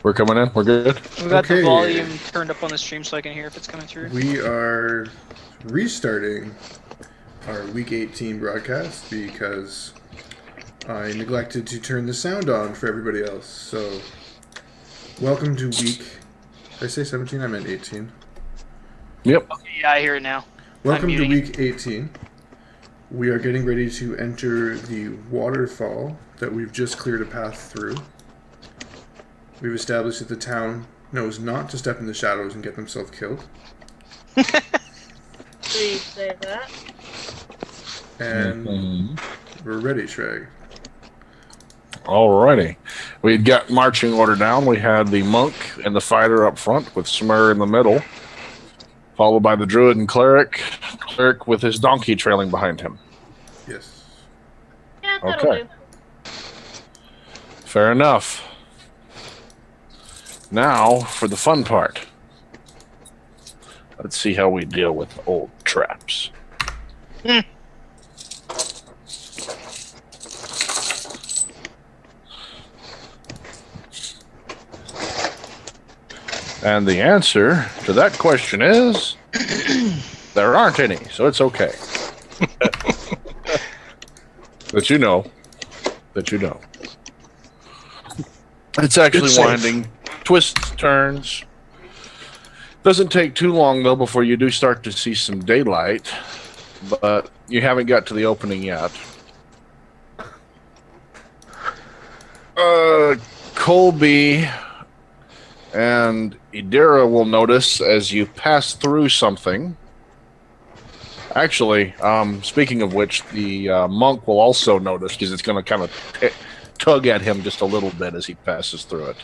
We're coming in. We're good. We got the Okay. volume turned up on the stream so I can hear if it's coming through. We are restarting our Week 18 broadcast because I neglected to turn the sound on for everybody else. So, welcome to Week... Did I say 17? I meant 18. Yep. Okay, yeah, I hear it now. Welcome to muting Week 18. We are getting ready to enter the waterfall that we've just cleared a path through. We've established that the town knows not to step in the shadows and get themselves killed. Please say that. And we're ready, Sragg. Alrighty. We'd got marching order down. We had the monk and the fighter up front with Smurrrrh in the middle, followed by the druid and cleric. Cleric with his donkey trailing behind him. Yes. Yeah, that'll Okay. do. Fair enough. Now for the fun part. Let's see how we deal with old traps. And the answer to that question is there aren't any, so it's okay. That you know. It's actually winding, twists, turns. Doesn't take too long, though, before you do start to see some daylight, but you haven't got to the opening yet. Colby and Idira will notice as you pass through something. Actually, speaking of which, the monk will also notice because it's going to kind of tug at him just a little bit as he passes through it.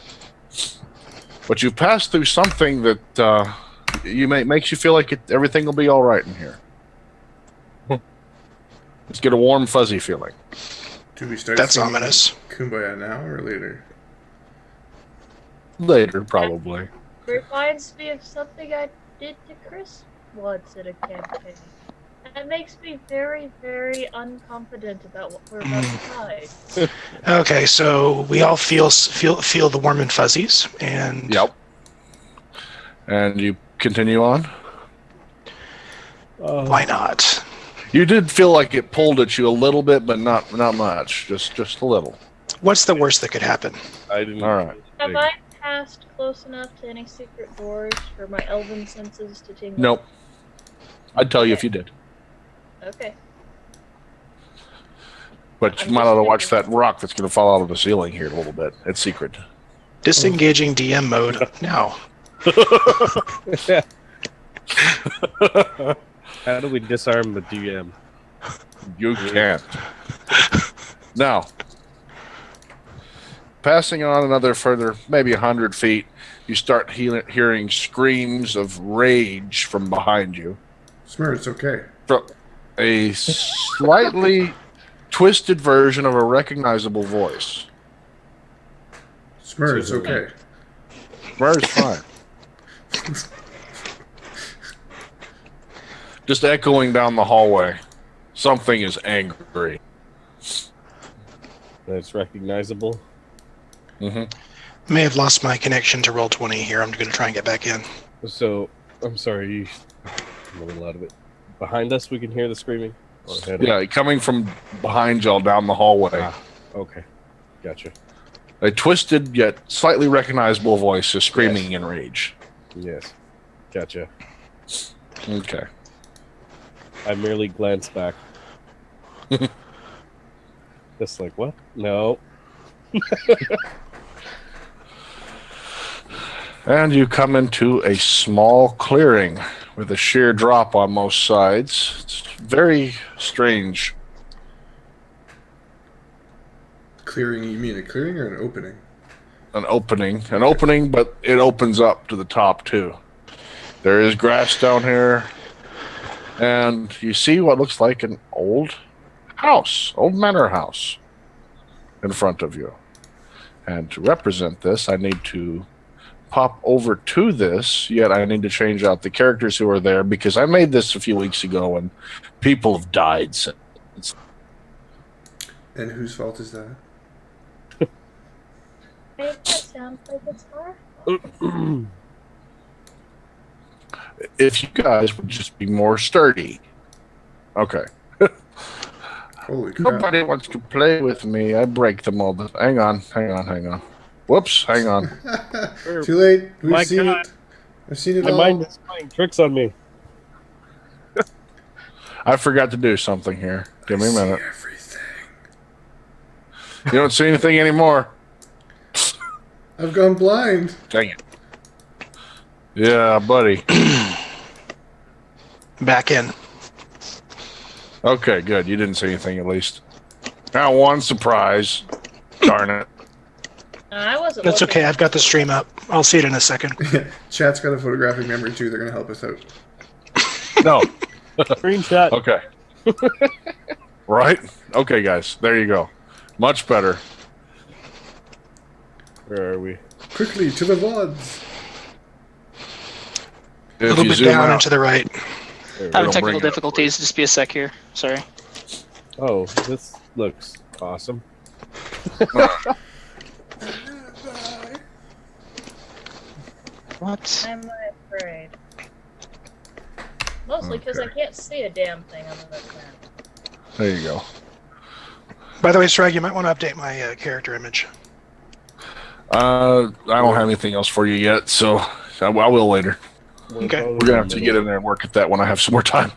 But you've passed through something that makes you feel like everything will be all right in here. Let's get a warm, fuzzy feeling. Do we start That's singing ominous. Kumbaya now or later? Later, probably. Reminds me of something I did to Chris once in a campaign. That makes me very, very unconfident about what we're about to find. Okay, so we all feel the warm and fuzzies, and Yep. And you continue on? why not? You did feel like it pulled at you a little bit, but not much. Just a little. What's the worst that could happen? I didn't. All right. Have I passed close enough to any secret doors for my elven senses to tingle? Nope. I'd tell you if you did. Okay. But you might ought to watch that rock that's going to fall out of the ceiling here in a little bit. It's secret. Disengaging DM mode now. How do we disarm the DM? You can't. Now, passing on another further, maybe 100 feet, you start hearing screams of rage from behind you. Smurrrrh, it's okay. From a slightly twisted version of a recognizable voice. Smurrrrh, it's okay. Smurrrrh's fine. Just echoing down the hallway. Something is angry. That's recognizable. Mm-hmm. May have lost my connection to Roll20 here. I'm going to try and get back in. So, I'm sorry. I'm a little out of it. Behind us, we can hear the screaming? Or ahead of- Yeah, coming from behind y'all down the hallway. Ah, okay. Gotcha. A twisted yet slightly recognizable voice is screaming in rage. Yes. Gotcha. Okay. I merely glance back. Just like, what? No. And you come into a small clearing with a sheer drop on most sides. It's very strange. Clearing, you mean a clearing or an opening? An opening, but it opens up to the top too. There is grass down here, and you see what looks like an old house, old manor house in front of you. And to represent this, I need to pop over to this, yet I need to change out the characters who are there because I made this a few weeks ago and people have died since. And whose fault is that? Make that sound like it's our If you guys would just be more sturdy. Okay. Holy crap. Nobody wants to play with me. I break them all. Hang on. Whoops, hang on. Too late. We've My seen God. it. I've seen it My all. mind is playing tricks on me. I forgot to do something here. Give me a minute. See everything. You don't see anything anymore. I've gone blind. Dang it. Yeah, buddy. Back in. Okay, good. You didn't see anything at least. Now one surprise. Darn it. I wasn't. That's looking. okay. I've got the stream up. I'll see it in a second. Chat's got a photographic memory too. They're going to help us out. No. Screenshot. Okay. Right? Okay, guys. There you go. Much better. Where are we? Quickly, to the VODs. A little bit down and to the right. There we Having go. bring technical it up, difficulties. Just be a sec here. Sorry. Oh, this looks awesome. What? I'm afraid. Mostly because I Okay. can't see a damn thing on the map. There you go. By the way, Sragg, you might want to update my character image. I don't have anything else for you yet, so I will later. Okay. We're gonna have to get in there and work at that when I have some more time.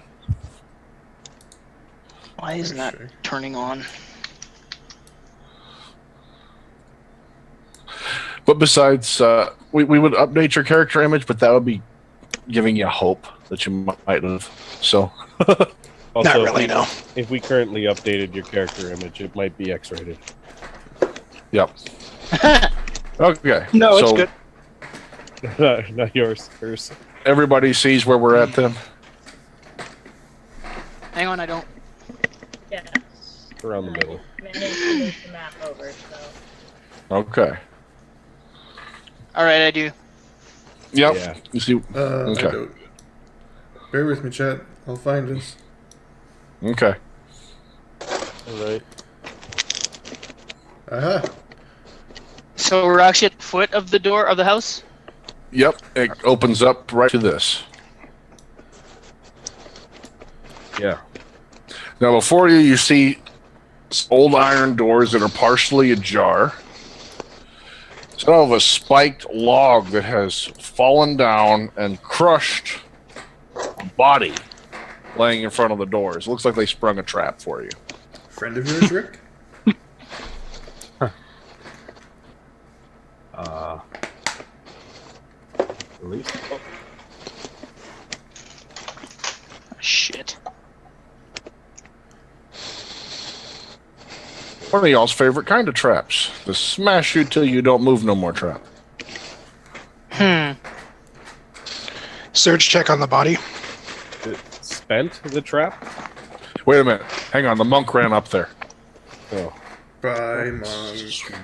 Why isn't that turning on? But besides, we would update your character image, but that would be giving you hope that you might have. So, Also, Not really, no. If we currently updated your character image, it might be X-rated. yep. Okay. No, it's so good. Not yours. Hers. everybody sees where we're at then? Hang on, I don't. Yes. Around the middle. Managed to move the map over, so. Okay. All right, I do. Yep. Yeah. You see? I Okay. don't. Bear with me, chat. I'll find us. Okay. All right. Aha. So we're actually at the foot of the door of the house. Yep. It opens up right to this. Yeah. Now, before you, you see old iron doors that are partially ajar. Some of a spiked log that has fallen down and crushed a body laying in front of the doors. Looks like they sprung a trap for you. Friend of yours, Rick? At least. Oh, Shit. One of y'all's favorite kind of traps. The smash you till you don't move no more trap. Surge check on the body. it spent the trap. Wait a minute. Hang on. The monk ran up there. Oh. Bye, Monk.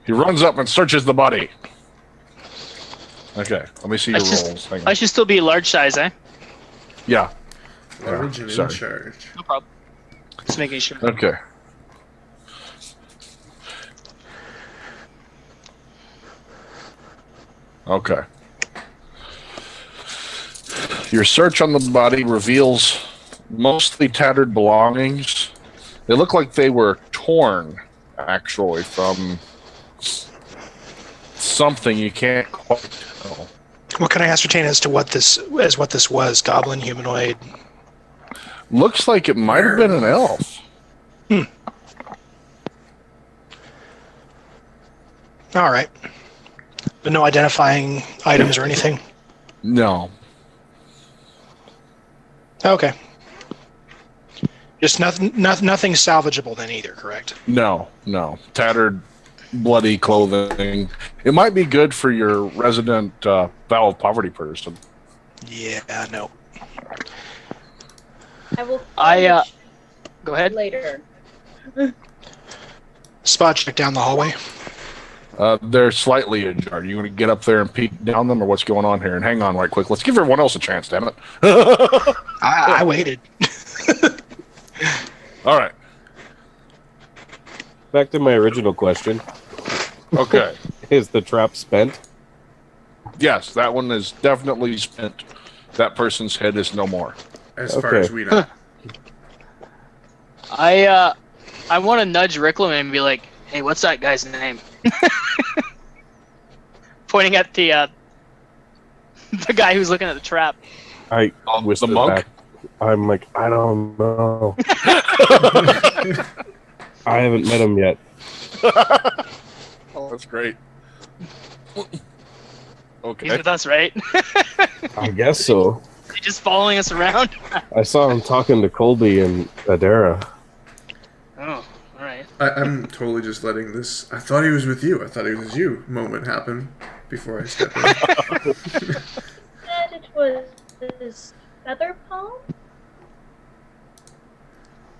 He runs up and searches the body. Okay. Let me see your I just- rolls. Hang on. I should still be large size, eh? Yeah. Large and in sorry. charge. No problem. Just making sure. Okay. Okay. Your search on the body reveals mostly tattered belongings. They look like they were torn, actually, from something you can't quite tell. What can I ascertain as to what this was? Goblin, humanoid? Looks like it might have been an elf. All right. But no identifying items or anything? No. Okay. Just nothing salvageable then either, correct? No. Tattered, bloody clothing. It might be good for your resident Vow of Poverty person. Yeah, no. I will. Go ahead. Later. Spot check down the hallway. They're slightly ajar. You want to get up there and peek down them, or what's going on here? And hang on right quick. Let's give everyone else a chance, damn it. I waited. All right. Back to my original question. Okay. Is the trap spent? Yes, that one is definitely spent. That person's head is no more. As far Okay. as we know. I want to nudge Riclamin and be like, "Hey, what's that guy's name?" Pointing at the guy who's looking at the trap. I Oh, whisper the monk? back. I'm like, I don't know. I haven't met him yet. Oh, that's great. He's Okay. with us, right? I guess so. He's just following us around. I saw him talking to Colby and Adara. Oh, all right. I'm totally just letting this I thought he was with you. I thought he was you moment happen before I step in. Said it was Feather Palm?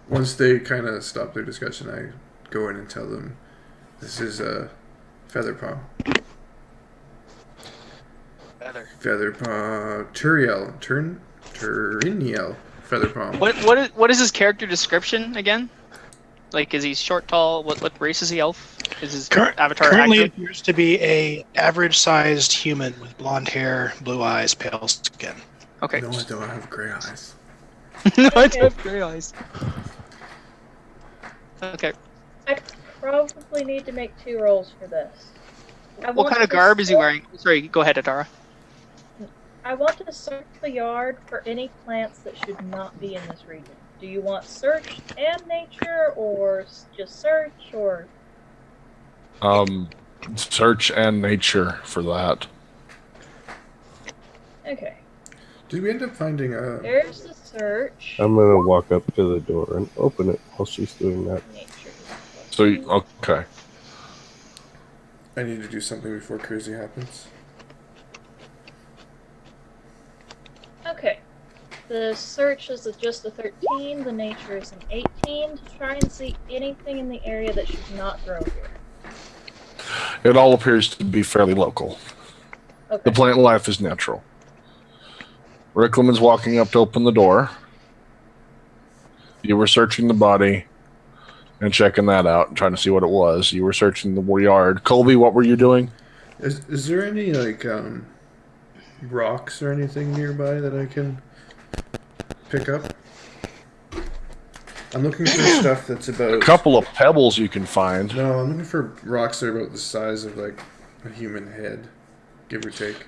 Once they kind of stop their discussion, I go in and tell them this is a Featherpaw. Featherpaw. Tureniel. Featherpaw. What is his character description again? Like, is he short, tall? What race is he? Elf? Is his avatar Currently accurate? appears to be a average-sized human with blonde hair, blue eyes, pale skin. Okay. No, I don't have gray eyes. No, I don't have gray eyes. Okay. I probably need to make 2 rolls for this. What kind of garb is he wearing? Sorry, go ahead, Adara. I want to search the yard for any plants that should not be in this region. Do you want search and nature, or just search, or... Search and nature for that. Okay. Did we end up finding a... There's the search. I'm gonna walk up to the door and open it while she's doing that. Nature. So, okay. I need to do something before crazy happens. Okay. The search is just a 13, the nature is an 18, to try and see anything in the area that should not grow here. It all appears to be fairly local. Okay. The plant life is natural. Riclaman's walking up to open the door. You were searching the body and checking that out and trying to see what it was. You were searching the yard. Colby, what were you doing? Is there any, like, rocks or anything nearby that I can pick up? I'm looking for stuff that's about... A couple of pebbles you can find. No, I'm looking for rocks that are about the size of, like, a human head, give or take.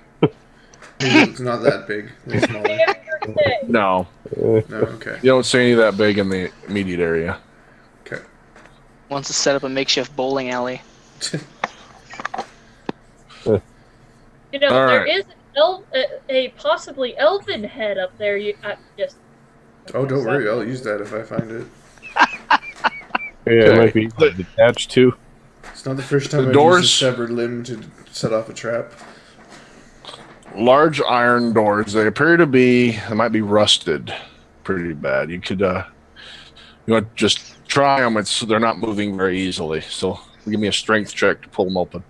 Maybe it's not that big. A little smaller. No. No, okay. You don't see any that big in the immediate area. Okay. Wants to set up a makeshift bowling alley. You know, All there right. is a possibly elven head up there. You just... Oh, don't worry. I'll use that if I find it. Yeah, it might be detached too. It's not the first time The I've doors- used a severed limb to set off a trap. Large iron doors. They appear to be, they might be rusted pretty bad. You could, you want to just try them. They're not moving very easily. So give me a strength check to pull them open.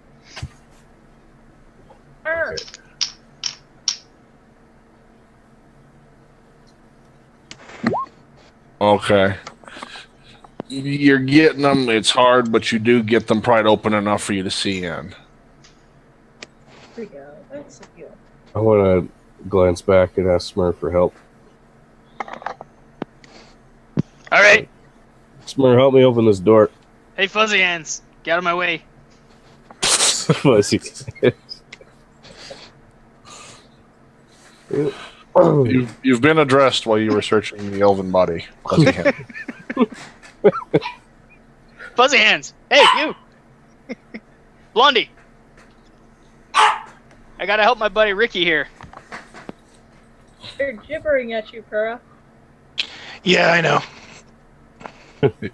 Okay. You're getting them. It's hard, but you do get them pried open enough for you to see in. Here we go. That's a deal. I want to glance back and ask Smurrrrh for help. All right. Smurrrrh, help me open this door. Hey, fuzzy hands, get out of my way. Fuzzy. You've been addressed while you were searching the elven body. Fuzzy hand. Fuzzy hands. Hey, you. Blondie. I gotta help my buddy Ricky here. They're gibbering at you, Pura. Yeah, I know.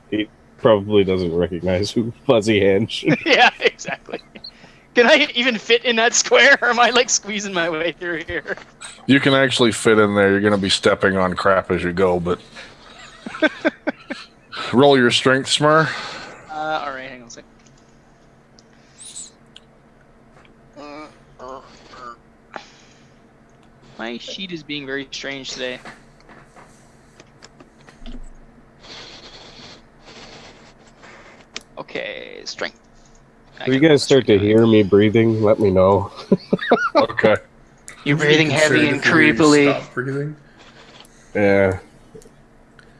He probably doesn't recognize who Fuzzy Hand should be. Yeah, exactly. Can I even fit in that square, or am I like squeezing my way through here? You can actually fit in there. You're going to be stepping on crap as you go, but roll your strength, Smurrrrh. All right, hang on a sec. My sheet is being very strange today. Okay, strength. If you guys start to hear me breathing, let me know. Okay. You're breathing heavy and creepily. Stop breathing. Yeah.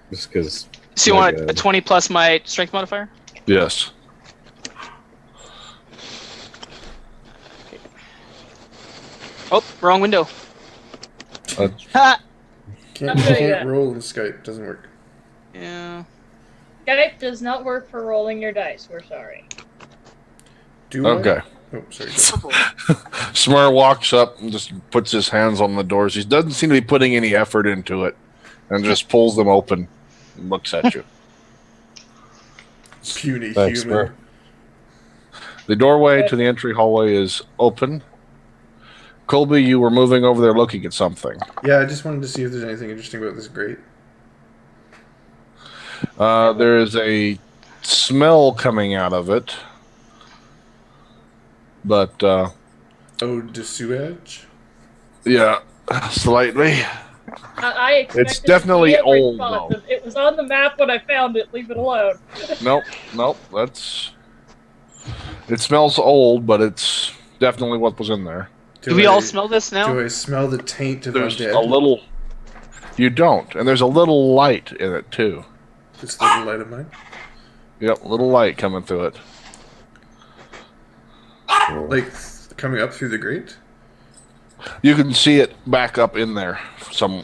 Just because. So you want a 20 plus my strength modifier? Yes. Oh, wrong window. Uh, Ha! Can't roll in Skype. Doesn't work. Yeah. Skype does not work for rolling your dice. We're sorry. Do Okay. I? Oh, sorry. Smurrrrh walks up and just puts his hands on the doors. He doesn't seem to be putting any effort into it, and just pulls them open and looks at you. Puny Thanks, human. Smurrrrh. The doorway to the entry hallway is open. Colby, you were moving over there looking at something. Yeah, I just wanted to see if there's anything interesting about this grate. There is a smell coming out of it, but Oh, de sewage? yeah, slightly. I expected It's definitely immediate old, response though. of, it was on the map when I found it. Leave it alone. Nope. It smells old, but it's definitely what was in there. Do we all smell this now? Do I smell the taint of There's undead? a little. You don't, and there's a little light in it too. This little light of mine? Yep, a little light coming through it. Like, coming up through the grate? You can see it back up in there,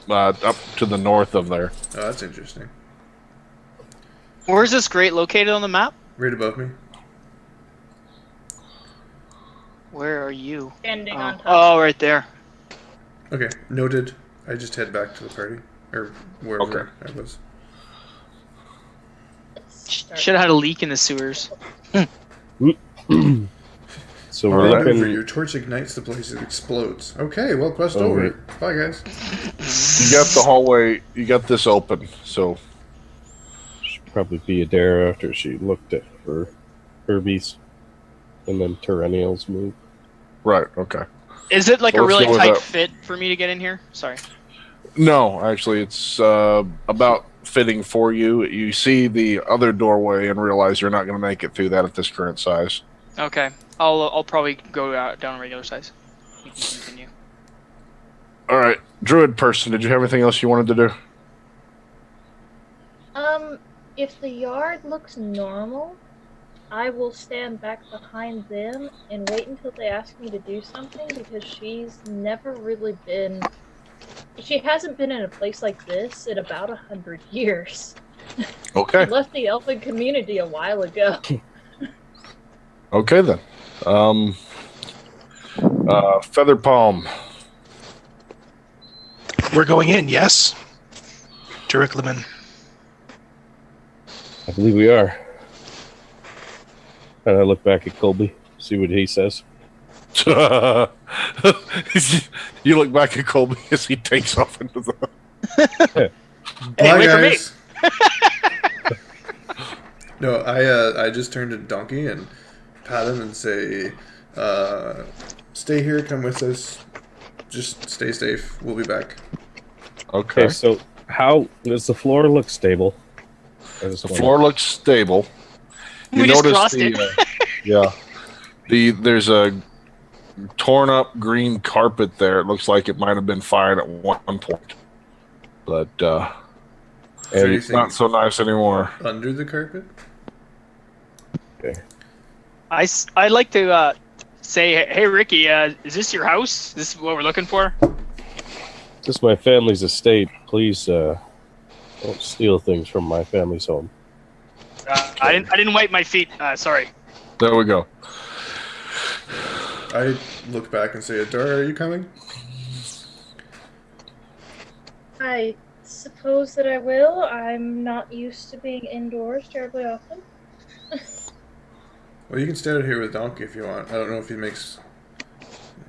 up to the north of there. Oh, that's interesting. Where's this grate located on the map? Right above me. Where are you? Standing on top. Oh, right there. Okay, noted. I just head back to the party. Or wherever I was. Should have had a leak in the sewers. So All we're right, over. looking. Your torch ignites the place, it explodes. Okay, well, quest Oh, over. wait. Bye, guys. You got the hallway. You got this open. So Should probably be Adara after she looked at her Herbies. And then Tureniel's move. right, okay. Is it like Well, a let's really go with tight that. fit for me to get in here? Sorry. No, actually, it's about fitting for you. You see the other doorway and realize you're not going to make it through that at this current size. Okay. I'll probably go down regular size. We can continue. All right, druid person, did you have anything else you wanted to do? If the yard looks normal, I will stand back behind them and wait until they ask me to do something, because she's never really been. She hasn't been in a place like this in about 100 years. Okay. She left the elfin community a while ago. Okay then. Feather Palm. We're going in, yes? To Riclamin. I believe we are. And I look back at Colby, see what he says. You look back at Colby as he takes off into the. Hey, Bye, wait for me. guys. No, I just turn to Donkey and pat him and say, stay here, come with us. Just stay safe. We'll be back. Okay. Okay, so how does the floor look stable? The floor looks stable. You We just notice crossed it. there's a torn up green carpet there. It looks like it might have been fine at one point, but So you it's not think so nice anymore. under the carpet? I'd like to say, hey Ricky, is this your house? Is this what we're looking for? This is my family's estate. Please don't steal things from my family's home. I didn't wipe my feet. Sorry. There we go. I look back and say, Adara, are you coming? I suppose that I will. I'm not used to being indoors terribly often. Well, you can stay out here with Donkey if you want. I don't know if he makes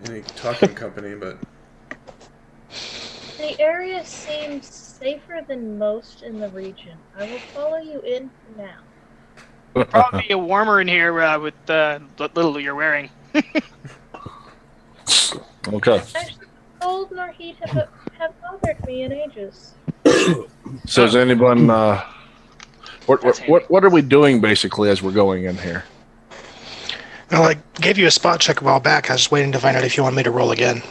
any talking company, but The area seems safer than most in the region. I will follow you in for now. Probably be warmer in here with the little you're wearing. Okay. Actually, cold nor heat have bothered me in ages. So is anyone? What are we doing basically as we're going in here? Well, I gave you a spot check a while back. I was just waiting to find out if you want me to roll again.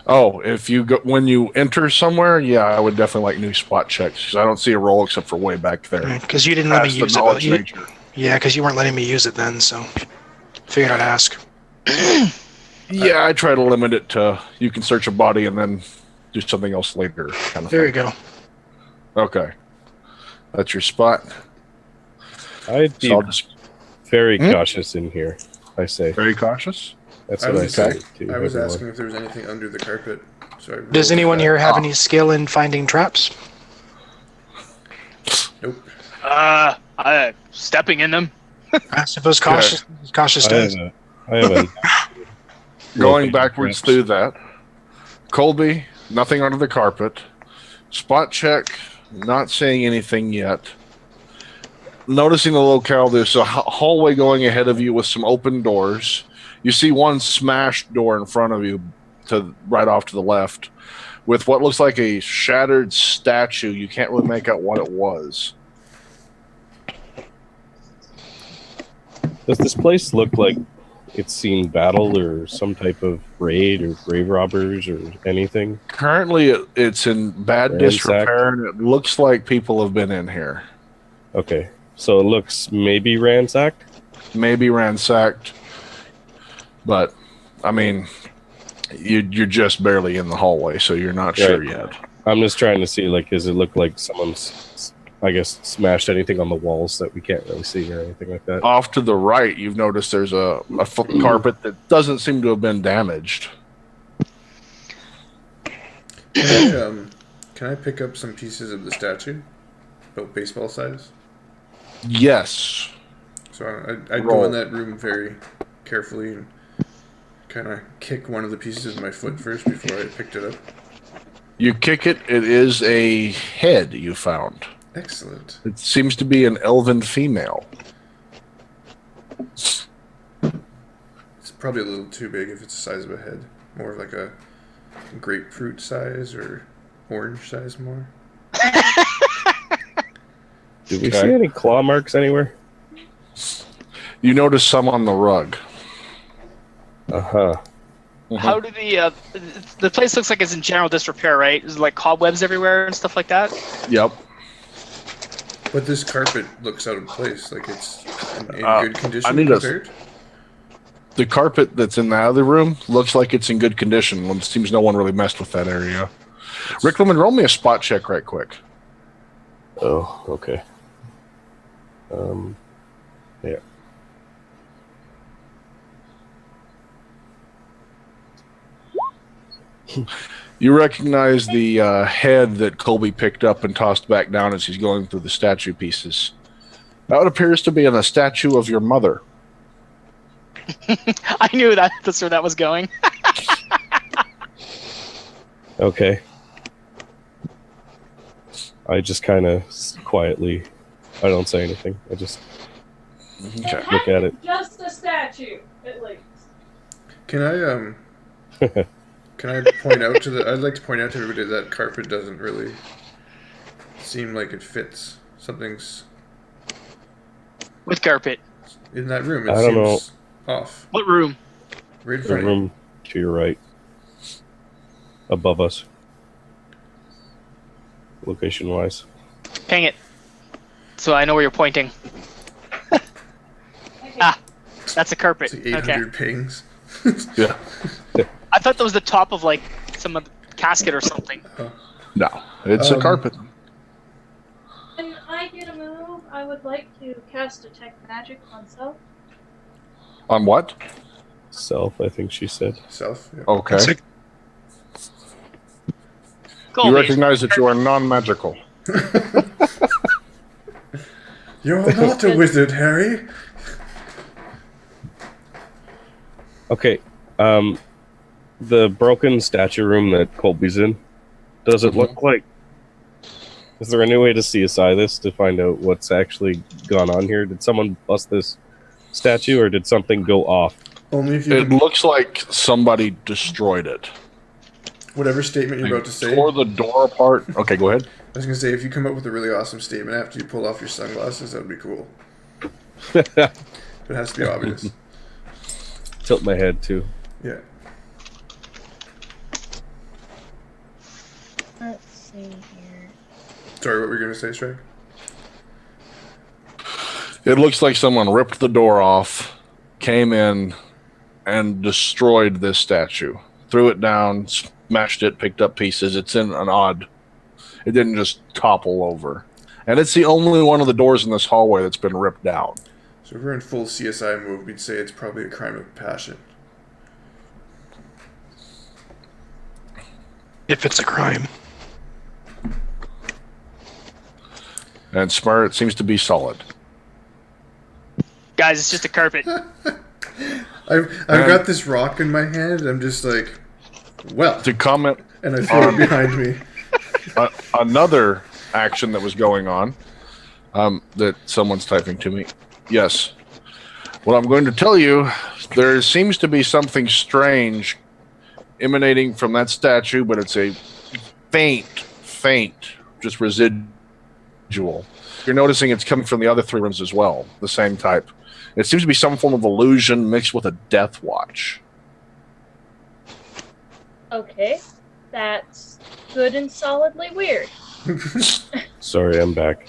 Oh, if you go when you enter somewhere, yeah, I would definitely like new spot checks because I don't see a roll except for way back there. Because you didn't let me Past the use it. knowledge nature. Yeah, because you weren't letting me use it then, so figured I'd ask. Yeah, I try to limit it to you can search a body and then do something else later. Kind of There you thing. go. Okay, that's your spot. I'd be So I'll just very cautious in here, I say. very cautious. That's I what I was, say to I was everyone. asking if there was anything under the carpet. So I Does rolled anyone that. here have any skill in finding traps? Nope. Stepping in them. I suppose cautious I does. have a Going locating backwards traps. through that. Colby, nothing under the carpet. Spot check, not saying anything yet. Noticing the locale, there's a hallway going ahead of you with some open doors. You see one smashed door in front of you, to right off to the left, with what looks like a shattered statue. You can't really make out what it was. Does this place look like it's seen battle or some type of raid or grave robbers or anything? Currently, it's in bad Ransacked. disrepair, and it looks like people have been in here. Okay, so it looks maybe ransacked. Maybe ransacked, but I mean, you're just barely in the hallway, so you're not sure Right. yet. I'm just trying to see, like, does it look like someone's, I guess, smashed anything on the walls that we can't really see or anything like that? Off to the right, you've noticed there's a carpet that doesn't seem to have been damaged. Can I pick up some pieces of the statue? About baseball size? Yes. So I'd go in that room very carefully and kind of kick one of the pieces with my foot first before I picked it up. You kick it, it is a head you found. Excellent. It seems to be an elven female. It's probably a little too big if it's the size of a head. More of like a grapefruit size or orange size more. Do we Okay. see any claw marks anywhere? You notice some on the rug. Uh-huh. How do the place looks like it's in general disrepair, right? There's like cobwebs everywhere and stuff like that. Yep. But this carpet looks out of place. Like it's in good condition I need a- compared. The carpet that's in the other room looks like it's in good condition. It seems no one really messed with that area. Riclamin, roll me a spot check right quick. Oh, okay. Yeah. You recognize the head that Colby picked up and tossed back down as he's going through the statue pieces. That appears to be a statue of your mother. I knew that's where that was going. Okay. I just kind of quietly, I don't say anything. I just Okay. look at it. Just a statue, at least. Can I can I point out to I'd like to point out to everybody that carpet doesn't really seem like it fits. Something's With carpet. in that room. It I don't seems off. What room? Right in The front of you. room to your right, above us, location-wise. Hang it. So I know where you're pointing. That's a carpet. It's like Okay. 800 pings. Yeah. I thought that was the top of like some of the casket or something. No, it's a carpet. When I get a move, I would like to cast Detect Magic on self. On what? Self, I think she said. Self. Yeah. Okay. It's like- Colby, You recognize that you are non-magical. You're not a wizard, Harry. Okay, the broken statue room that Colby's in, does it look like... Is there any way to CSI this to find out what's actually gone on here? Did someone bust this statue, or did something go off? Only if you It can, looks like somebody destroyed it. whatever statement you're about to say. Tore the door apart. Okay, go ahead. I was gonna say if you come up with a really awesome statement after you pull off your sunglasses, that would be cool. It has to be obvious. tilt my head too. Yeah. Let's see here. Sorry, what were you gonna say, Shrek? It looks like someone ripped the door off, came in, and destroyed this statue. Threw it down, smashed it, picked up pieces. It's in an odd. It didn't just topple over. And it's the only one of the doors in this hallway that's been ripped down. So if we're in full CSI mode, we'd say it's probably a crime of passion. If it's a crime. And Smurrrrh, it seems to be solid. Guys, it's just a carpet. I've got this rock in my hand. I'm just like, well, To comment and I throw it behind me. another action that was going on, that someone's typing to me. Yes. What I'm going to tell you, there seems to be something strange emanating from that statue, but it's a faint, just residual. You're noticing it's coming from the other 3 rooms as well, the same type. It seems to be some form of illusion mixed with a death watch. Okay, that's good and solidly weird. Sorry, I'm back.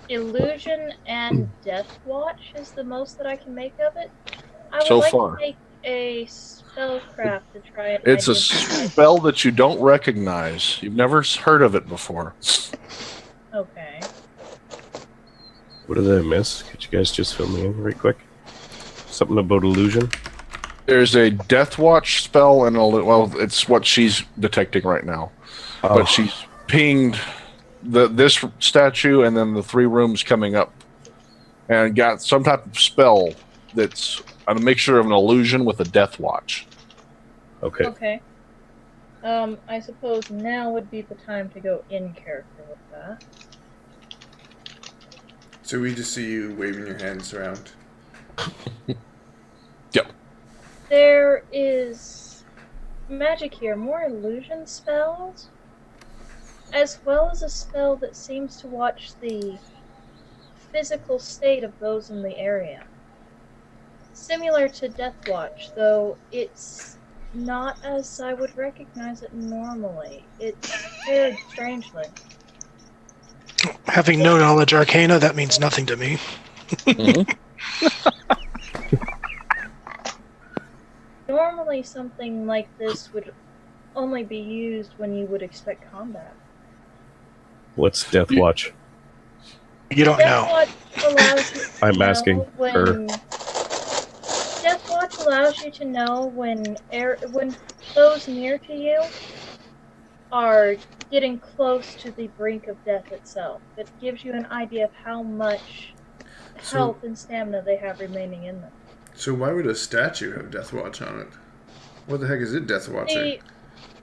Illusion and Death Watch is the most that I can make of it. I would So like far. to make a spellcraft to try and It's a identify. spell that you don't recognize. You've never heard of it before. Okay. What did I miss? Could you guys just fill me in right quick? Something about illusion? There's a death watch spell, and well, it's what she's detecting right now. Oh, But she's pinged this statue and then the 3 rooms coming up, and got some type of spell that's a mixture of an illusion with a death watch. okay. Okay. I suppose now would be the time to go in character with that. So we just see you waving your hands around. Yep. There is magic here, more illusion spells, as well as a spell that seems to watch the physical state of those in the area. Similar to Death Watch, though it's not as I would recognize it normally. It's paired strangely. Having no knowledge arcana, that means nothing to me. Normally something like this would only be used when you would expect combat. What's Death Watch? You don't Death know. Watch allows you to I'm know asking when her. Death Watch allows you to know when those near to you are getting close to the brink of death itself. It gives you an idea of how much health and stamina they have remaining in them. So why would a statue have Death Watch on it? What the heck is it Death Watching?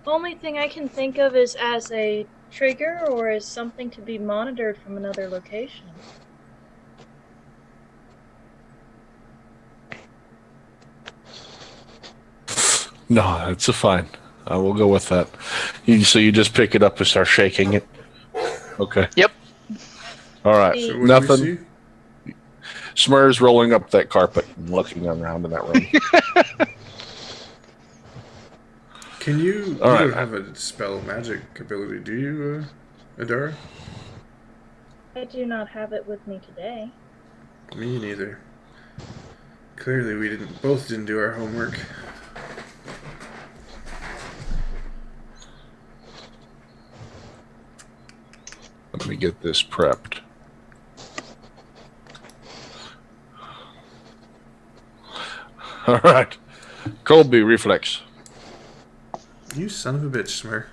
The only thing I can think of is as a trigger or as something to be monitored from another location. No, it's a fine. I will go with that. So you just pick it up and start shaking it. Okay. Yep. All right. So what do we Nothing. see? Smurrrrh's rolling up that carpet and looking around in that room. Can you? All you right. don't have a spell magic ability, do you, Adara? I do not have it with me today. Me neither. Clearly, we both didn't do our homework. Let me get this prepped. All right. Colby, reflex. You son of a bitch, Smurrrrh.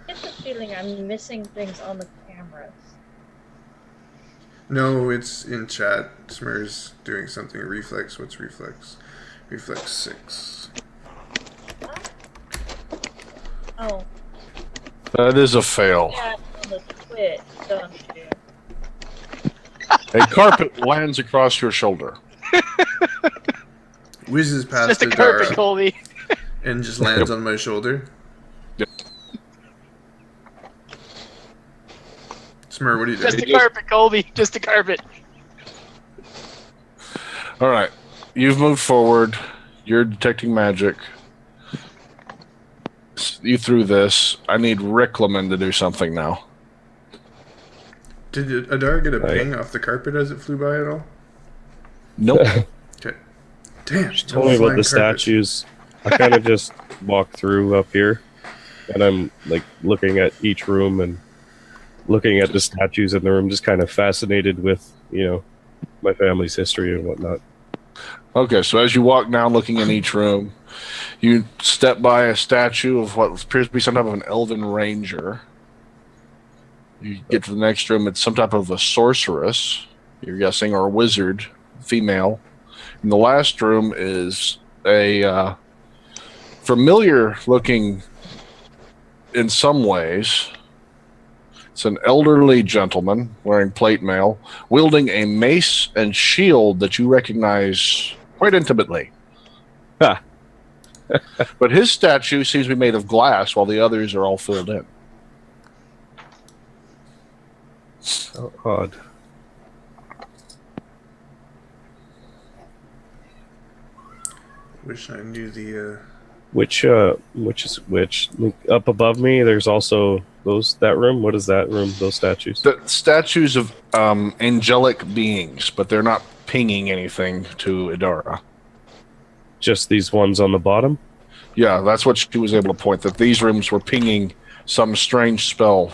I get the feeling I'm missing things on the cameras. No, it's in chat. Smurrrrh's doing something. Reflex. What's reflex? Reflex 6. Oh, That is a fail. yeah, on the Twitch, don't you? A carpet lands across your shoulder. Whizzes It's past just a carpet, Adara Colby. and just lands on my shoulder. Yep. Smurrrrh, what are you Just doing? a carpet, Colby. Just a carpet. All right. You've moved forward. You're detecting magic. You threw this. I need Riclamin to do something now. Did Adara get a Right. ping off the carpet as it flew by at all? Nope. Okay. Damn. Just no tell me about flying the carpet. statues. I kind of just walk through up here, and I'm like looking at each room and looking at the statues in the room, just kind of fascinated with, my family's history and whatnot. Okay, so as you walk down looking in each room, you step by a statue of what appears to be some type of an elven ranger. You get to the next room, it's some type of a sorceress, you're guessing, or a wizard, female. And the last room is a familiar looking in some ways. It's an elderly gentleman wearing plate mail, wielding a mace and shield that you recognize quite intimately. Ha. But his statue seems to be made of glass while the others are all filled in. Oh, odd. Wish I knew the. Which is which? Like, up above me, there's also that room. What is that room? Those statues. The statues of angelic beings, but they're not pinging anything to Idara. Just these ones on the bottom. Yeah, that's what she was able to point, that these rooms were pinging some strange spell.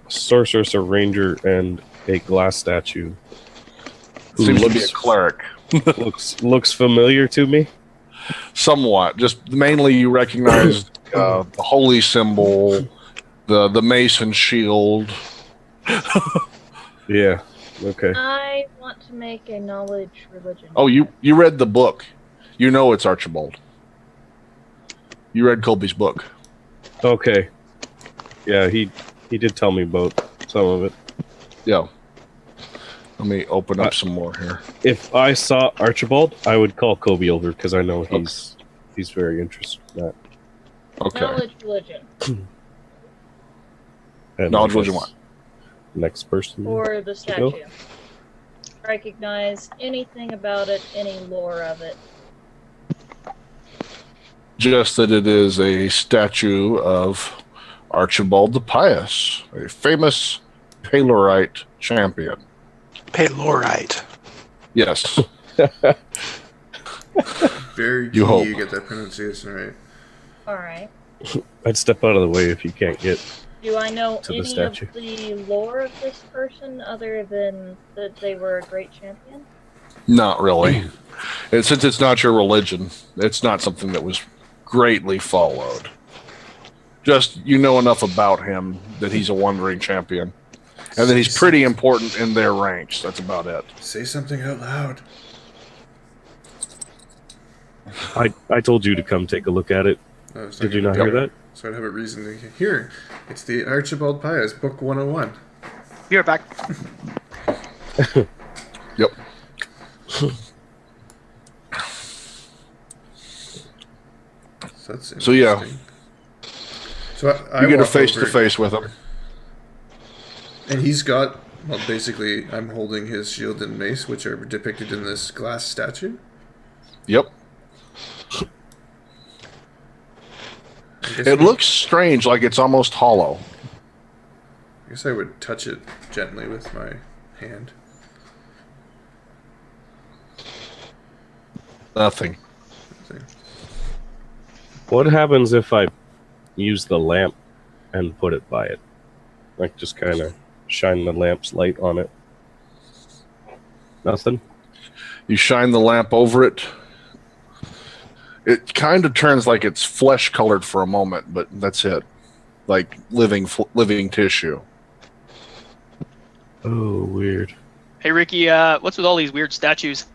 Sorceress, a ranger, and a glass statue. Who Seems to be a cleric. looks familiar to me. Somewhat. Just mainly you recognize the holy symbol, the mace and shield. Yeah. Okay. I want to make a knowledge religion. Oh, you read the book. You know it's Archibald. You read Colby's book. Okay. Yeah, he did tell me about some of it. Yeah. Let me open up some more here. If I saw Archibald, I would call Colby over because I know he's very interested in that. Okay. Knowledge religion. And Knowledge I religion guess what? Next person. Or the go. statue. Recognize anything about it, any lore of it. Just that it is a statue of Archibald the Pious, a famous Palorite champion. Pelorite. Yes. Very key You hope. you get that pronunciation right. Alright. I'd step out of the way if you can't get. Do I know To the any statue. of the lore of this person other than that they were a great champion? Not really. And since it's not your religion, it's not something that was greatly followed. Just you know enough about him that he's a wandering champion. And that he's pretty important in their ranks. That's about it. Say something out loud. I told you to come take a look at it. I was Did you talking not about hear that? So I'd have a reason to hear. It's the Archibald Pius, Book 101. Be right back. Yep. So that's So, yeah. interesting. So I You get a walk face to over, face with him. and he's got, well, basically, I'm holding his shield and mace, which are depicted in this glass statue. Yep. I guess It looks strange, like it's almost hollow. I guess I would touch it gently with my hand. Nothing. What happens if I use the lamp and put it by it? Like just kind of shine the lamp's light on it. Nothing? You shine the lamp over it. It kind of turns like it's flesh colored for a moment, but that's it. Like living tissue. Oh, weird. Hey Ricky, what's with all these weird statues?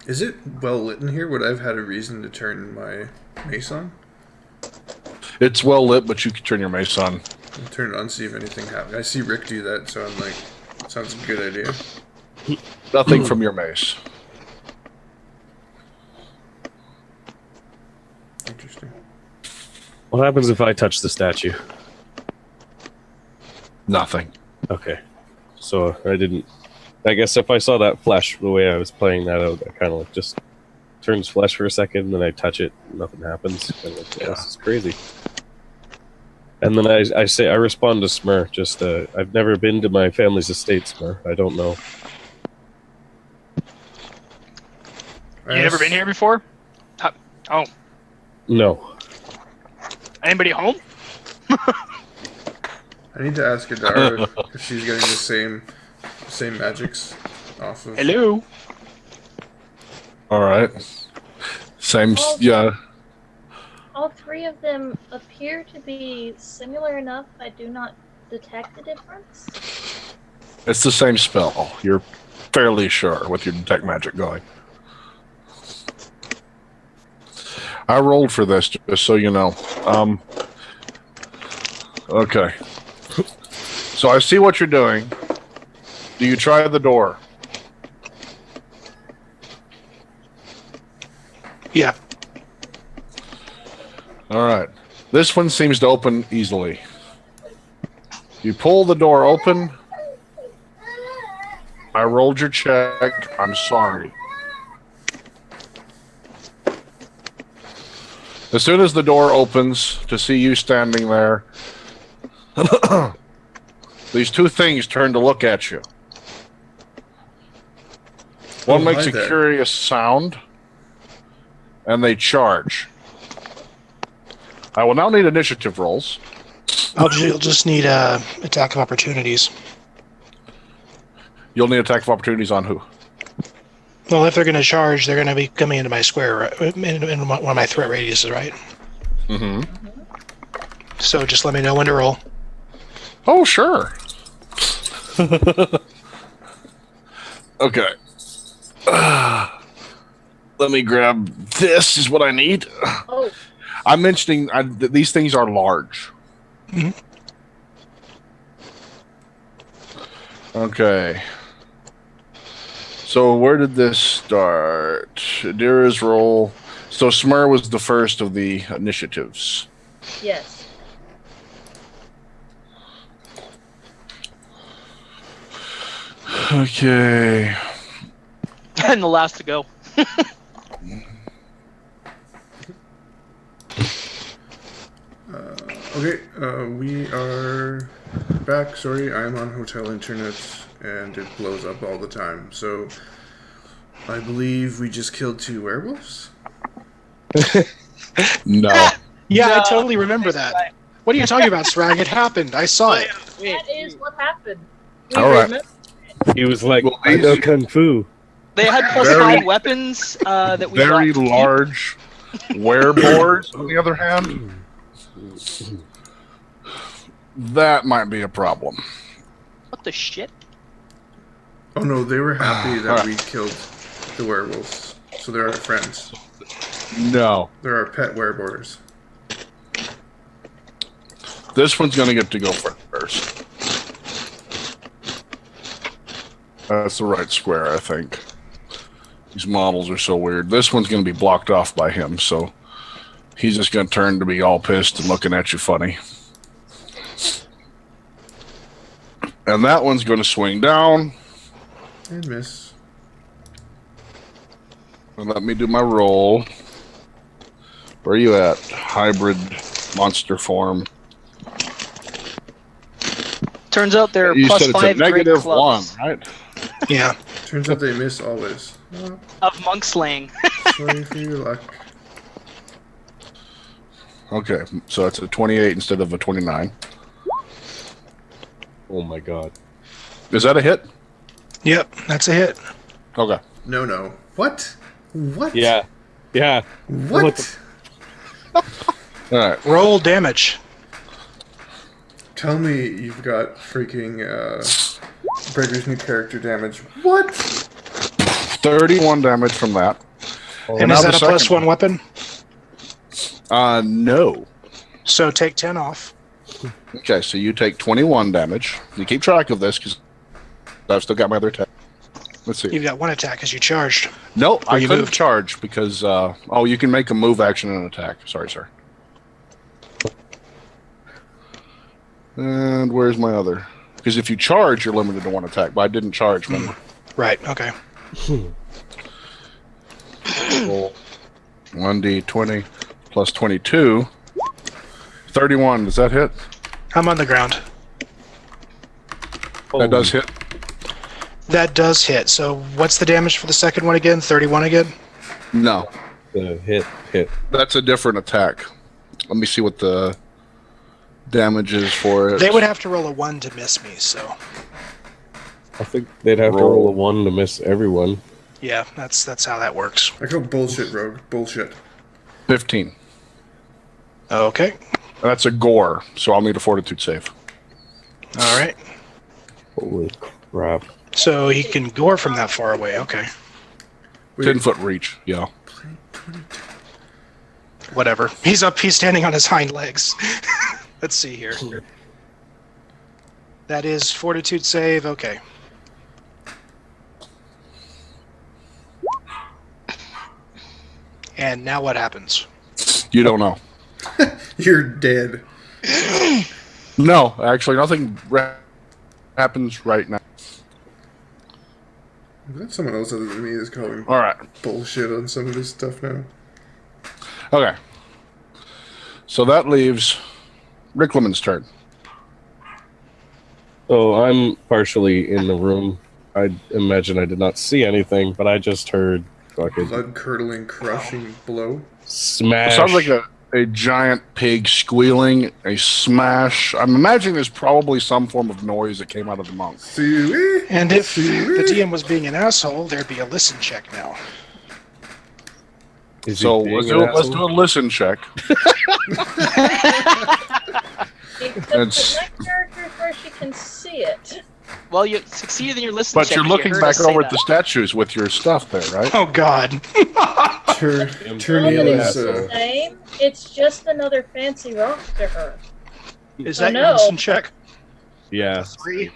Is it well lit in here? Would I have had a reason to turn my mace on? It's well lit, but you can turn your mace on. I'll turn it on, see if anything happens. I see Rick do that, so I'm like, sounds a good idea. Nothing from your mace. What happens if I touch the statue? Nothing. Okay. So I didn't. I guess if I saw that flesh the way I was playing that out, I kind of like just turns flesh for a second, then I touch it, nothing happens. Kind of like, Yeah. This is crazy. And then I respond to Smurrrrh. Just I've never been to my family's estate, Smurrrrh. I don't know. You never been here before? Oh, No. anybody home? I need to ask Adara if she's getting the same magics off of. Hello. All right. Same. Well, Yeah. All three of them appear to be similar enough. I do not detect a difference. It's the same spell. You're fairly sure with your detect magic going. I rolled for this just so you know. Okay. So I see what you're doing. Do you try the door? Yeah. All right. This one seems to open easily. You pull the door open. I rolled your check. I'm sorry. As soon as the door opens to see you standing there, these two things turn to look at you. One makes hi a there. curious sound, and they charge. I will now need initiative rolls. You'll just need attack of opportunities. You'll need attack of opportunities on who? Well, if they're going to charge, they're going to be coming into my square, right? in one of my threat radiuses, right? Mm-hmm. So just let me know when to roll. Oh, sure. Okay. Let me grab this is what I need. Oh, I'm mentioning these things are large. Mhm. Okay. So where did this start? Adira's roll. So Smurrrrh was the first of the initiatives. yes. Okay. And the last to go. Okay, we are back. Sorry, I'm on hotel internet and it blows up all the time. So I believe we just killed 2 werewolves. No. Yeah, No. I totally remember that. What are you talking about, Sragg? It happened. I saw it. That is what happened. We All right. remember- He was like, Well, I know these- Kung Fu. They had +5 weapons that we Very got to keep. large werebores, on the other hand. That might be a problem. What the shit? Oh no, they were happy that we killed the werewolves. So they're our friends. No. They're our pet werebores. This one's going to get to go first. That's the right square, I think. These models are so weird. This one's going to be blocked off by him, so he's just going to turn to be all pissed and looking at you funny. And that one's going to swing down. And miss. And let me do my roll. Where are you at? Hybrid monster form. Turns out they're You said it's a +5 great negative 1, clubs right? Yeah. Turns out they miss always. Oh, of monk slaying. sorry for your luck. Okay, so it's a 28 instead of a 29. Oh my god. Is that a hit? Yep, that's a hit. Okay. No. What? What? Yeah. Yeah. What? What All right. Roll damage. Tell me you've got freaking Breaker's new character damage. What? 31 damage from that. And now is the that a second +1 weapon? No. So take 10 off. Okay, so you take 21 damage. You keep track of this because I've still got my other attack. Let's see. You've got 1 attack because you charged. No, I you couldn't moved. charge because, you can make a move action and an attack. Sorry, sir. And where's my other? Because if you charge, you're limited to 1 attack, but I didn't charge, remember? Right. Okay. Roll 1d20 plus 22. 31, does that hit? I'm on the ground. That does hit. That does hit. So what's the damage for the second one again? 31 again? No, The hit. that's a different attack. Let me see what the damage is for it. They would have to roll a 1 to miss me, so I think they'd have to roll a 1 to miss everyone. yeah, that's how that works. I go bullshit, Rogue. Bullshit. 15. Okay. That's a gore, so I'll need a fortitude save. All right. Holy crap. So he can gore from that far away. Okay. Wait, 10-foot reach, yeah. play 22. Whatever. He's up. He's standing on his hind legs. Let's see here. That is fortitude save. Okay. And now what happens? You don't know. You're dead. No, actually, nothing happens right now. Is that someone else other than me that's calling All right. bullshit on some of this stuff now? Okay. So that leaves Riclamin's turn. So I'm partially in the room. I imagine I did not see anything, but I just heard fucking Blood-curdling, crushing blow. smash. It sounds like a giant pig squealing, a smash. I'm imagining there's probably some form of noise that came out of the monk. See? And if the DM was being an asshole, there'd be a listen check now. Is he So being let's an do asshole? a listen check. Except That's- that my character is where she can see it. Well, you succeeded in your listen But check. you're you looking heard back us say over at that. the statues with your stuff there, right? Oh God. Tureniel is the same. It's just another fancy rock to her. Is Oh, that your no. listen check? Yeah. 3.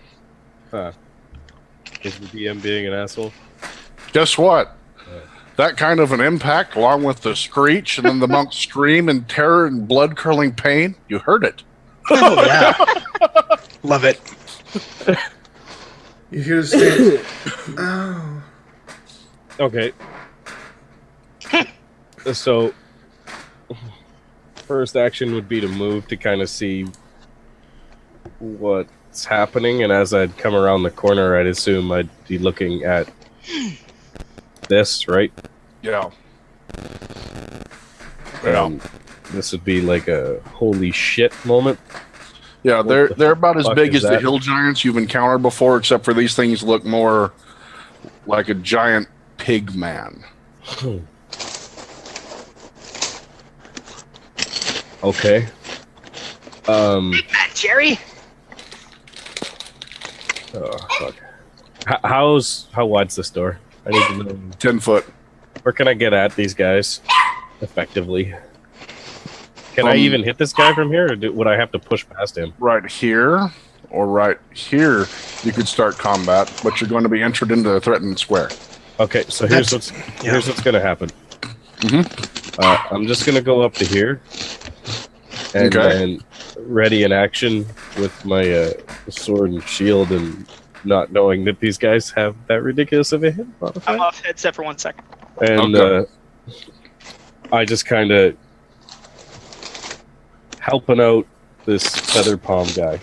Is the DM being an asshole? Guess what? That kind of an impact, along with the screech and then the monk's scream in terror and blood-curdling pain, you heard it. Oh yeah. Love it. You hear the stage. Oh. Okay. So, first action would be to move to kind of see what's happening, and as I'd come around the corner, I'd assume I'd be looking at this, right? Yeah. Um, this would be like a holy shit moment. Yeah, What they're about as fuck big is as the that? hill giants you've encountered before, except for these things look more like a giant pig man. Okay. Jerry. Oh fuck. How wide's this door? I need to know. 10 foot. Where can I get at these guys effectively? Can I Um, even hit this guy from here, or would I have to push past him? Right here or right here, you could start combat, but you're going to be entered into the threatened square. Okay, so here's That's- here's what's gonna happen. Mhm. I'm just gonna go up to here, and Okay. then ready in action with my sword and shield, and not knowing that these guys have that ridiculous of a hit modifier. I'm off headset for 1 second. And Okay. I just kind of helping out this feather palm guy.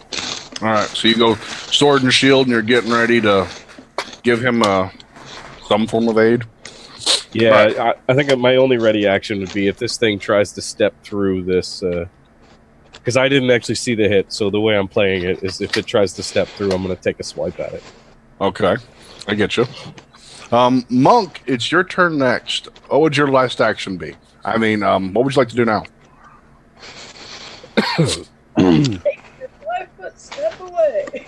All right, so you go sword and shield, and you're getting ready to give him some form of aid. Yeah, Right. I think my only ready action would be if this thing tries to step through this, because I didn't actually see the hit. So the way I'm playing it is, if it tries to step through, I'm going to take a swipe at it. Okay, I get you. Monk, it's your turn next. What would your last action be? I mean, what would you like to do now? Take your 5-foot step away.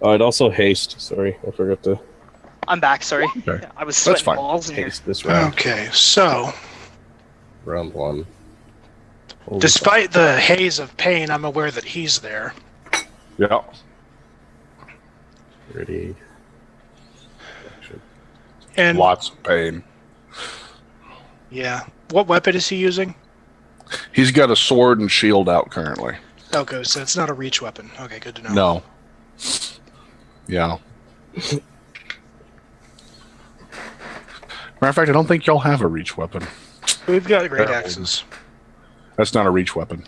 I'd also haste. Sorry, I forgot to I'm back. Sorry. Okay. I was That's sweating fine. balls in here. haste this round. Okay, so Round 1. Holy despite the haze of pain, I'm aware that he's there. Yeah. fuck, ready. And Lots of pain. yeah, what weapon is he using? He's got a sword and shield out currently. Okay, so it's not a reach weapon. Okay, good to know. No. Yeah. Matter of fact, I don't think y'all have a reach weapon. We've got great axes. That's not a reach weapon.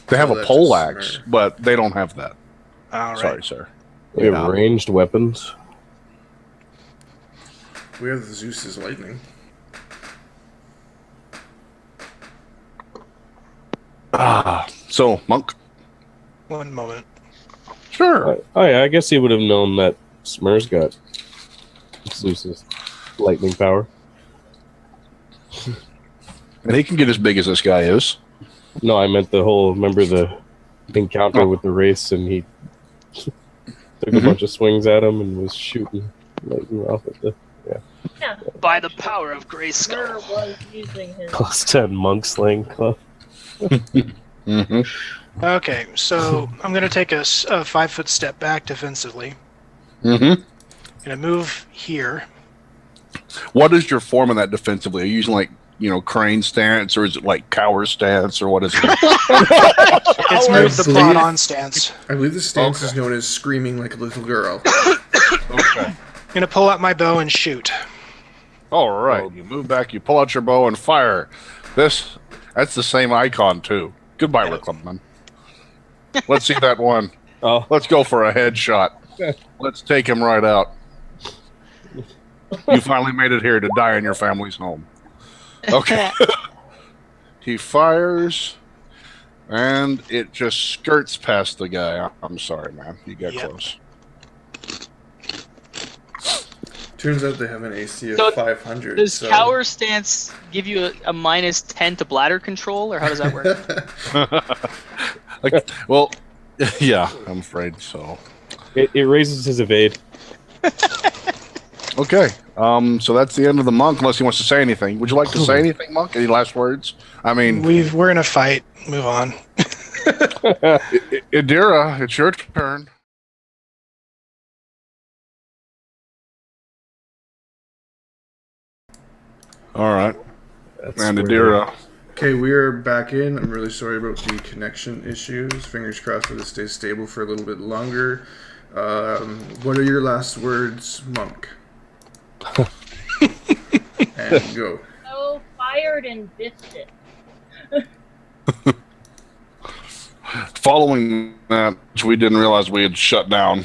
They have a that's pole a axe, Smurrrrh. but they don't have that. All right. Sorry, sir. We have ranged weapons. We have the Zeus's lightning. So, Monk? One moment. Sure. Oh yeah, I guess he would have known that Smurrrrh's got Zeus's lightning power. And he can get as big as this guy is. No, I meant remember the encounter with the race, and he took a bunch of swings at him and was shooting lightning off at the By the power of Grayskull. Smurrrrh was using his. +10 monk slaying club. Mm-hmm. Okay, so I'm going to take a 5-foot step back defensively. Mm-hmm. Going to move here. What is your form of that defensively? Are you using crane stance, or is it like cower stance, or what is it? It's move the plot on stance. I believe the stance is known as screaming like a little girl. Okay. I'm going to pull out my bow and shoot. All right. You move back, you pull out your bow and fire. That's the same icon too. Goodbye, Riclamin. Let's see that one. Oh, Let's go for a headshot. Let's take him right out. You finally made it here to die in your family's home. Okay. He fires, and it just skirts past the guy. I'm sorry, man. You got close. Turns out they have an AC of So 500. Does so... cower stance give you a -10 to bladder control, or how does that work? Well, yeah, I'm afraid so. it raises his evade. Okay, so that's the end of the monk, unless he wants to say anything. Would you like to say anything, Monk? Any last words? I mean, We're in a fight. Move on. Idira, it's your turn. All right, and Idira. Okay, we're back in. I'm really sorry about the connection issues. Fingers crossed that it stays stable for a little bit longer. What are your last words, Monk? And go. So fired and biffed it. Following that, which we didn't realize we had shut down,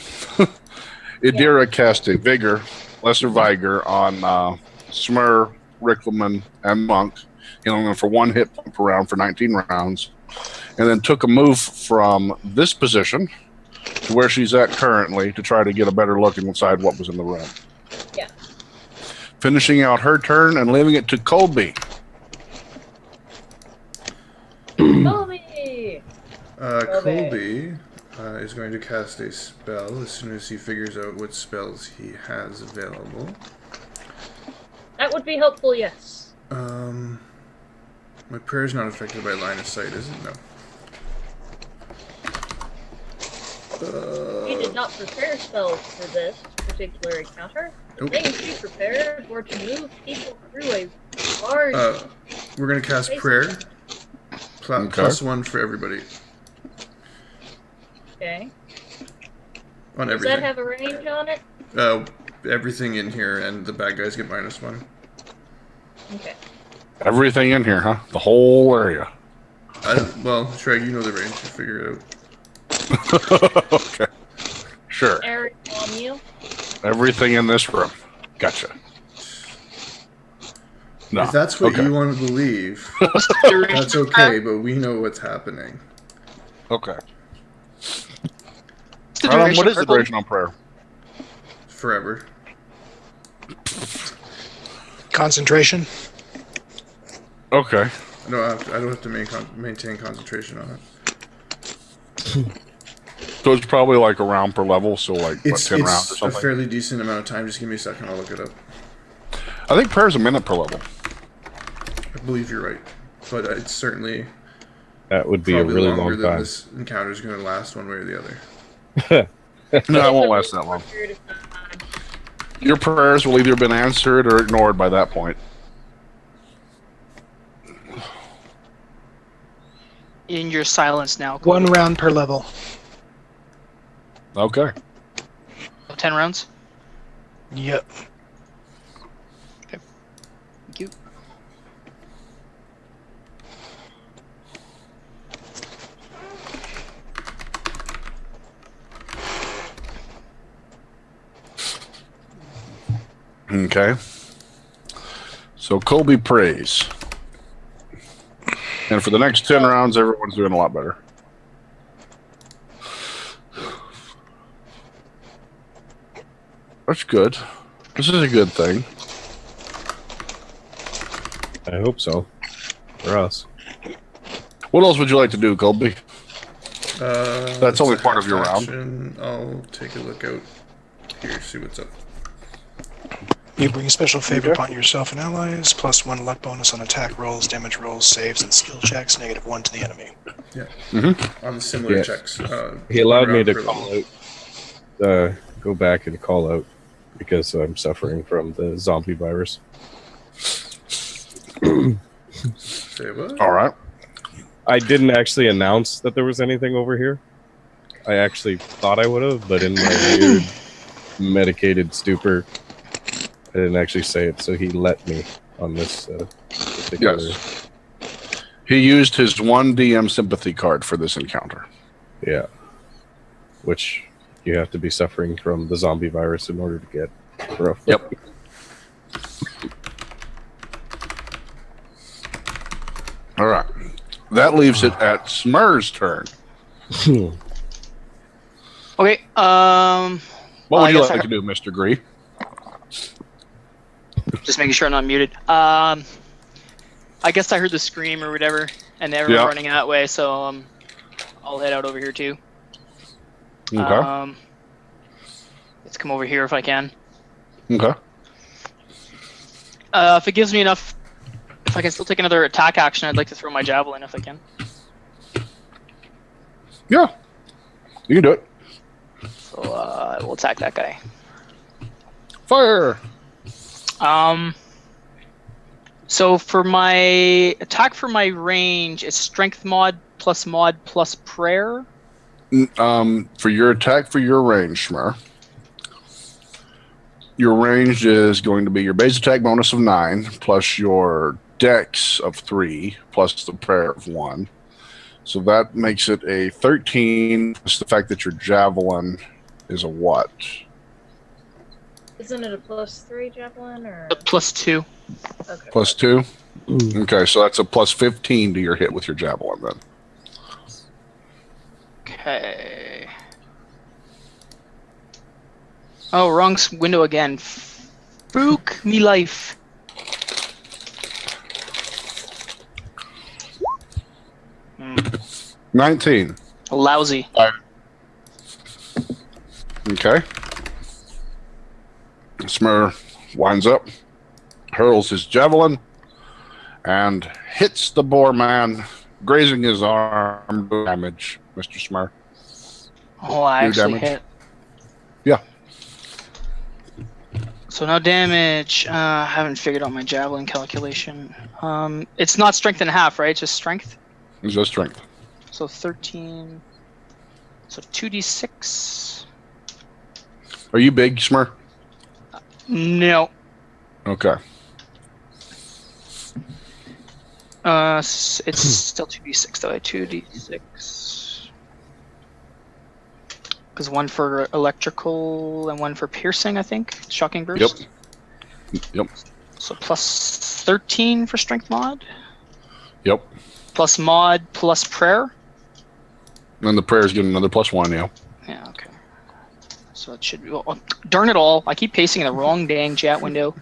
Idira cast a Vigor, Lesser Vigor on Smurrrrh, Riclamin, and Monk, healing them for 1 hit per round for 19 rounds, and then took a move from this position to where she's at currently to try to get a better look inside what was in the room. Yeah. Finishing out her turn and leaving it to Colby. Colby! Colby is going to cast a spell as soon as he figures out what spells he has available. That would be helpful, yes. My prayer is not affected by line of sight, is it? No. He did not prepare spells for this particular encounter. The Nope. things he prepared were to move people through a large... We're going to cast prayer. +1 for everybody. Okay. On Does everything. that have a range on it? Everything in here, and the bad guys get -1. Okay. Everything in here, huh? The whole area. Well, Shragg, you know the range. You figure it out. Okay. Sure. Eric on you. Everything in this room. Gotcha. No. If that's what Okay. you want to believe, that's okay, but we know what's happening. Okay. What's the duration What is the purple? duration on prayer? Forever. Concentration. Okay. No, I don't have to maintain concentration on it. So it's probably like a round per level, so like, what, 10 rounds or It's a something? fairly decent amount of time. Just give me a second, I'll look it up. I think prayer's a minute per level. I believe you're right. But it's certainly That would be a probably really longer long than time. this encounter is going to last one way or the other. No, it won't It's last a that long. period of time. Your prayers will either have been answered or ignored by that point. in your silence now. Colby. 1 round per level. Okay. 10 rounds. Yep. Thank you. Okay. So Colby prays. And for the next 10 rounds, everyone's doing a lot better. That's good. This is a good thing. I hope so. For us. What else would you like to do, Colby? That's only it's a part of your half round. action. I'll take a look out here, see what's up. You bring special favor Okay. upon yourself and allies. +1 luck bonus on attack rolls, damage rolls, saves, and skill checks. -1 to the enemy. Yeah. Mm-hmm. On similar Yeah. checks. He allowed me round to per call level. out, go back and call out because I'm suffering from the zombie virus. Say what? All right. I didn't actually announce that there was anything over here. I actually thought I would have, but in my weird medicated stupor, I didn't actually say it, so he let me on this particular... Yes. He used his 1 DM sympathy card for this encounter. Yeah. Which you have to be suffering from the zombie virus in order to get. Roughly. Yep. All right. That leaves it at Smurrrrh's turn. Okay. What I would you guess like I- to do, Mr. Gree? Just making sure I'm not muted. I guess I heard the scream or whatever, and everyone Yeah. running that way, so I'll head out over here too. Okay. Let's come over here if I can. Okay. If it gives me enough, if I can still take another attack action, I'd like to throw my javelin if I can. Yeah. You can do it. So we'll attack that guy. Fire. So for my attack for my range, it's strength mod plus prayer. For your attack for your range, Smurrrrh, your range is going to be your base attack bonus of 9 plus your dex of 3 plus the prayer of 1. So that makes it a 13 plus the fact that your javelin is a what? Isn't it a +3 javelin or +2. okay? Plus 2? Okay, so that's a plus 15 to your hit with your javelin then. Okay. Oh, wrong window again. Spook me life. Hmm. 19. Lousy. Okay. Smurrrrh winds up, hurls his javelin, and hits the boar man, grazing his arm. Damage, Mr. Smurrrrh. Oh, I Do actually damage? hit. Yeah. So no damage. I haven't figured out my javelin calculation. It's not strength and a half, right? It's just strength. It's just strength. So 13. So 2d6. Are you big, Smurrrh? No. Okay. It's still 2d6 though. 2d6. Because one for electrical and one for piercing, I think. Shocking burst. Yep. So plus 13 for strength mod. Yep. Plus mod plus prayer. And the prayer's getting another +1, yeah. Yeah, okay. So it should be. Oh, darn it all. I keep pasting in the wrong dang chat window.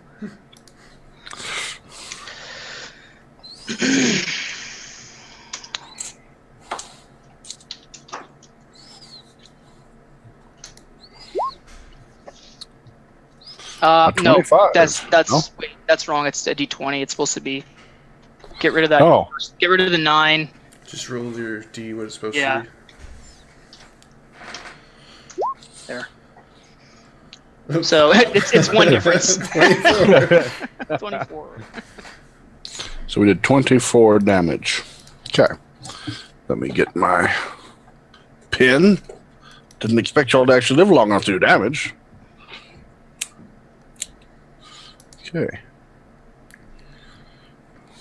No, 25. that's No? wait, that's wrong. It's a d20. It's supposed to be. Get rid of that. Oh. Get rid of the 9. Just roll your D what it's supposed Yeah. to There. be. So it's one difference. 24. 24. So we did 24 damage. Okay. Let me get my pin. Didn't expect y'all to actually live long enough to do damage. Okay.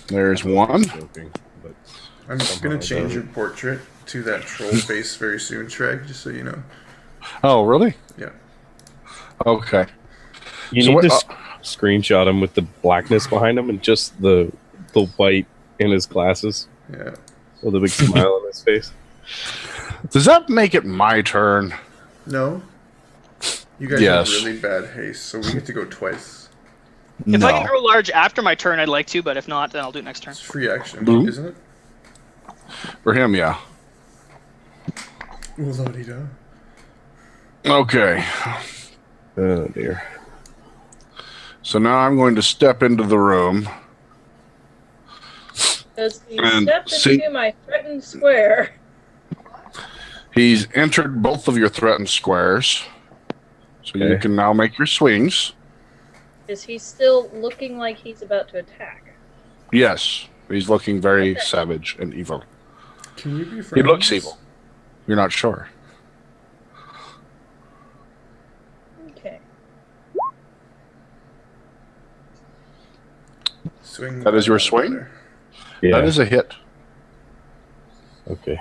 There's one. Joking, but I'm Somehow going it to change doesn't. your portrait to that troll face very soon, Sragg, just so you know. Oh, really? Yeah. Okay. you So need what- to screenshot him with the blackness behind him and just the white in his glasses Yeah. with a big smile on his face. Does that make it my turn? No? You guys Yes. have really bad haste, so we get to go twice. If I can grow large after my turn, I'd like to, but if not, then I'll do it next turn. It's free action, Mhm. isn't it? For him, yeah. Ooh, la-di-da. Okay. Oh dear. So now I'm going to step into the room. Does he And step see- into my threatened square? He's entered both of your threatened squares. So you Okay. can now make your swings. Is he still looking like he's about to attack? Yes. He's looking very Okay. savage and evil. Can you be friends? He looks evil. You're not sure. Okay. Swing. That is your swing? better. Yeah. That is a hit. Okay.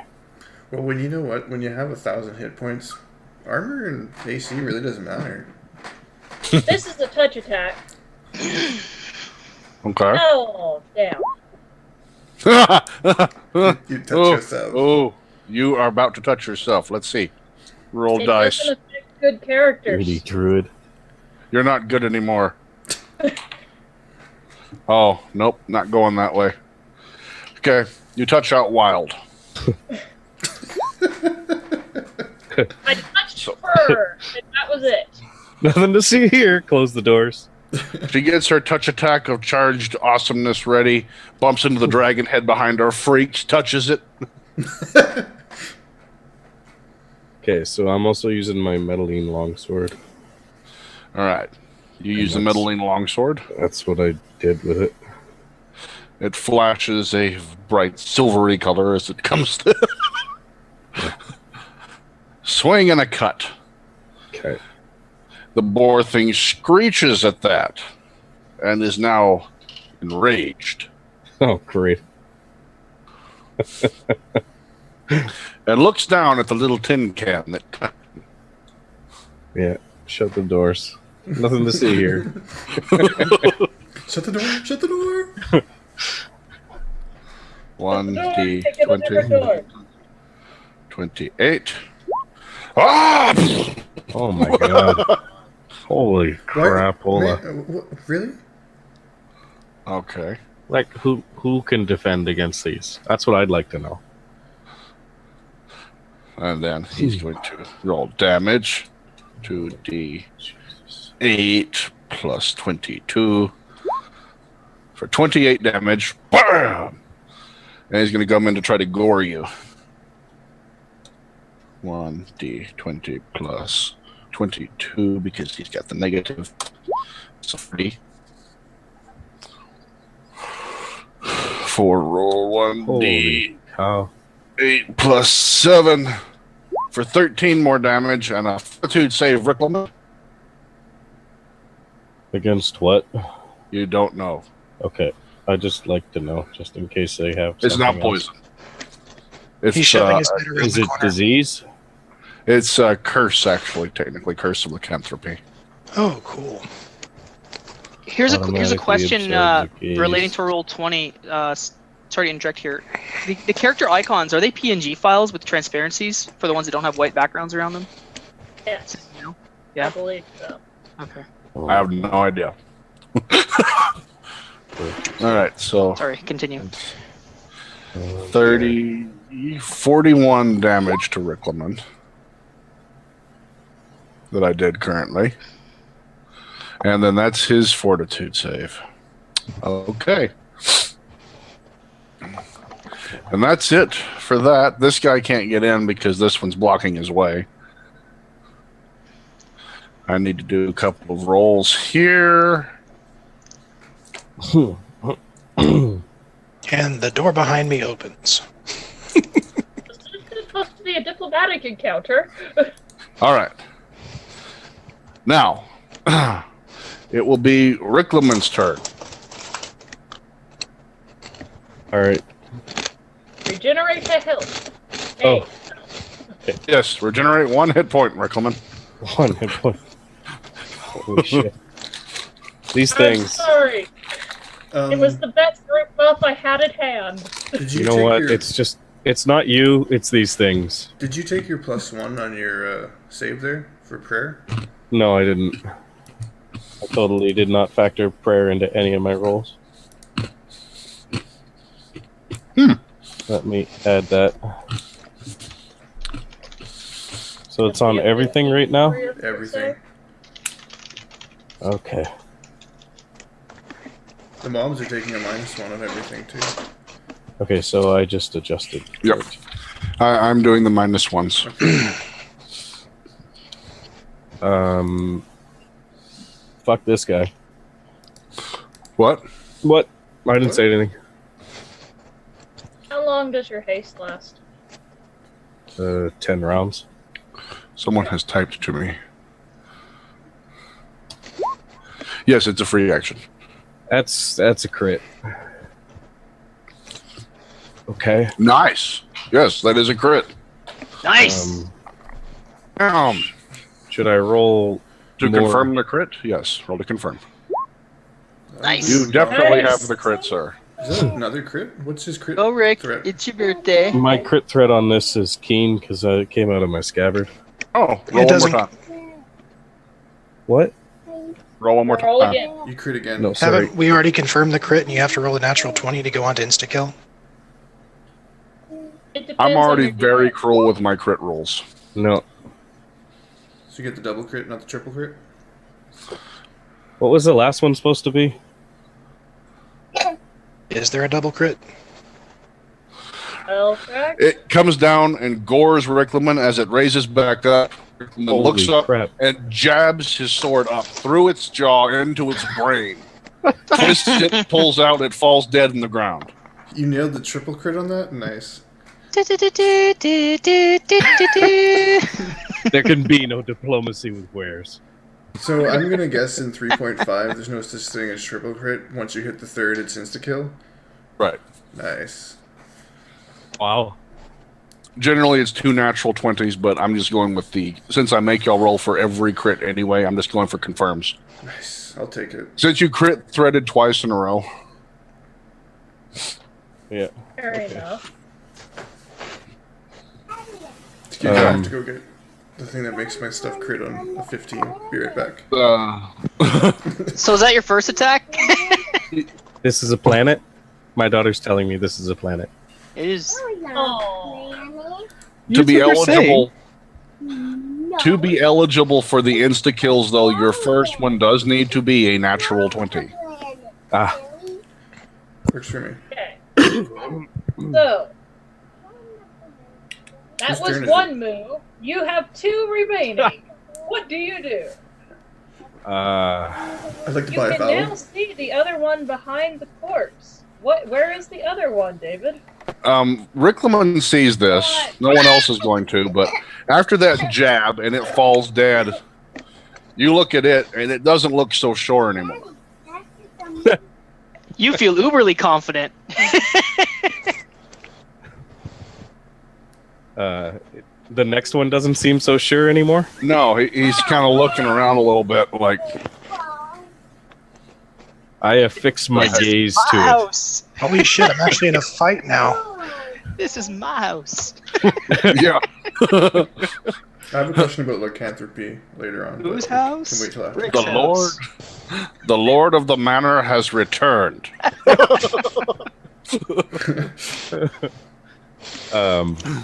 Well, when you know what? When you have 1,000 hit points, armor and AC really doesn't matter. This is a touch attack. Okay. Oh, damn. You touch yourself. Oh, you are about to touch yourself. Let's see. Roll It dice. doesn't affect good characters. Dirty druid. You're not good anymore. Oh, nope, not going that way. Okay, you touch out wild. I touched her, and that was it. Nothing to see here. Close the doors. She gets her touch attack of charged awesomeness ready, bumps into the dragon head behind her, freaks, touches it. Okay, so I'm also using my Metalline longsword. All right. You use the that's- Metalline longsword. That's what I did with it. It flashes a bright silvery color as it comes to swing and a cut. Okay. The boar thing screeches at that and is now enraged Oh, great. and looks down at the little tin can that cut. Yeah. Shut the doors. Nothing to see here. Shut the door! Shut the door! 1d Take it a different 20, door. 28. Ah! Oh my god. Holy crapola. Really? Okay. Like, who can defend against these? That's what I'd like to know. And then he's going to roll damage. 2d8 plus 22 for 28 damage. Bam! And he's going to come in to try to gore you. 1d20 plus 22 because he's got the negative. So 30. For roll 1d8 Holy cow. plus 7 for 13 more damage and a fortitude save, Riclamin. Against what? You don't know. Okay. I just like to know, just in case they have It's not something else. poison. It's He's shoving his head around Is the it corner. disease? it's a curse, actually, technically curse of lycanthropy. Oh, cool. Here's a Automatically question absorbs the gaze. relating to roll 20. Sorry to interject here. The character icons, are they PNG files with transparencies for the ones that don't have white backgrounds around them? Yes, No? I Yeah. believe so. Okay. I have no idea. All right, so Sorry, continue. 41 damage to Riclamin that I did currently. And then that's his fortitude save. Okay. And that's it for that. This guy can't get in because this one's blocking his way. I need to do a couple of rolls here. And the door behind me opens. be a diplomatic encounter. All right. Now, it will be Riclamin's turn. All right. Regenerate to health. Hey, Oh. Yes, regenerate 1 hit point, Riclamin. 1 hit point. Holy shit. These I'm things. sorry. It was the best group buff I had at hand. Did You know take what? Your, It's not you, it's these things. Did you take your +1 on your save there for prayer? No, I didn't. I totally did not factor prayer into any of my rolls. Let me add that. So it's on everything right now? Everything. Okay. The mobs are taking a -1 on everything too. Okay, so I just adjusted. Yep. I'm doing the -1s. Fuck this guy. What? What? I didn't say anything. How long does your haste last? 10 rounds. Someone has typed to me. Yes, it's a free action. That's a crit. Okay. Nice. Yes, that is a crit. Nice. Should I roll To more? confirm the crit? Yes, roll to confirm. Nice. You definitely Nice. have the crit, sir. Is that another crit? What's his crit? Go, Rick. threat? It's your birthday. My crit threat on this is keen because it came out of my scabbard. Oh, roll one more doesn't- time. What? Roll one more Roll time. again. You crit again. No, sorry. Haven't we already confirmed the crit and you have to roll a natural 20 to go on to insta-kill? It depends I'm on already your very defense. cruel with my crit rolls. No. So you get the double crit, not the triple crit? What was the last one supposed to be? Is there a double crit? Well, Sragg, It comes down and gores Riclamin as it raises back up. Riclamin Holy looks up crap. and jabs his sword up through its jaw into its brain. Twists it, pulls out, it falls dead in the ground. You nailed the triple crit on that? Nice. There can be no diplomacy with wares. So I'm gonna guess in 3.5 there's no such thing as triple crit. Once you hit the third, it's insta-kill. Right. Nice. Wow. Generally, it's 2 natural 20s, but I'm just going with since I make y'all roll for every crit anyway, I'm just going for confirms. Nice. I'll take it. Since you crit threaded twice in a row. Yeah. fair enough. Excuse me, I have to go get the thing that makes my stuff crit on a 15. Be right back. So is that your first attack? This is a planet? My daughter's telling me this is a planet. It is. Oh, To be That's what they're eligible, to be eligible for the insta kills, though, your first one does need to be a natural 20. Ah. Works for me. okay. So, that Whose was turn is one move. You have 2 remaining. What do you do? I'd like to You buy a can now foul. see the other one behind the corpse. Where is the other one, David? Riclamin sees this. No one else is going to, but after that jab and it falls dead, you look at it and it doesn't look so sure anymore. You feel uberly confident. The next one doesn't seem so sure anymore. No, he's kind of looking around a little bit like, I affix my This is gaze my to it. house. Holy shit, I'm actually in a fight now. This is my house. yeah. I have a question about lycanthropy later on. Whose but house? Can wait till after. Rick's The Lord, the Lord of the Manor has returned.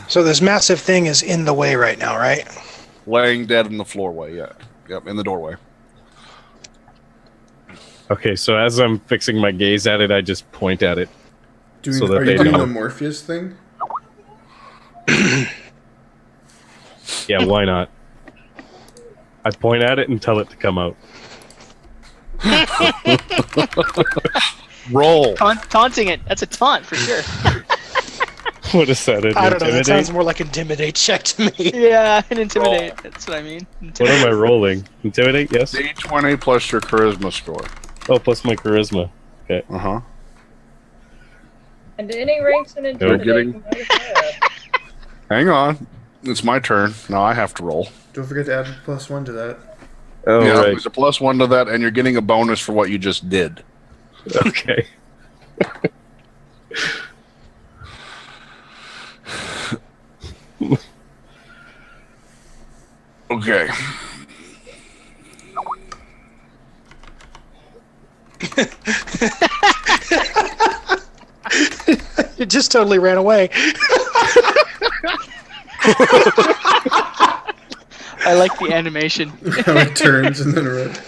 So this massive thing is in the way right now, right? Laying dead in the floorway, yeah. Yep, in the doorway. Okay, so as I'm fixing my gaze at it, I just point at it. Doing, So that are they you doing know. the Morpheus thing? Yeah, why not? I point at it and tell it to come out. Roll. Taunting it. That's a taunt for sure. What is that? I don't know. That sounds Intimidate? more like intimidate check to me. Yeah, and intimidate. That's what I mean. What am I rolling? Intimidate? Yes. D20 plus your charisma score. Oh, plus my charisma. Uh huh. And any ranks in You're getting- intimidate. Can go ahead. Hang on. It's my turn. Now I have to roll. Don't forget to add +1 to that. Oh, yeah, right. there's a +1 to that, and you're getting a bonus for what you just did. Okay. Okay. It just totally ran away. I like the animation. How it turns and then runs.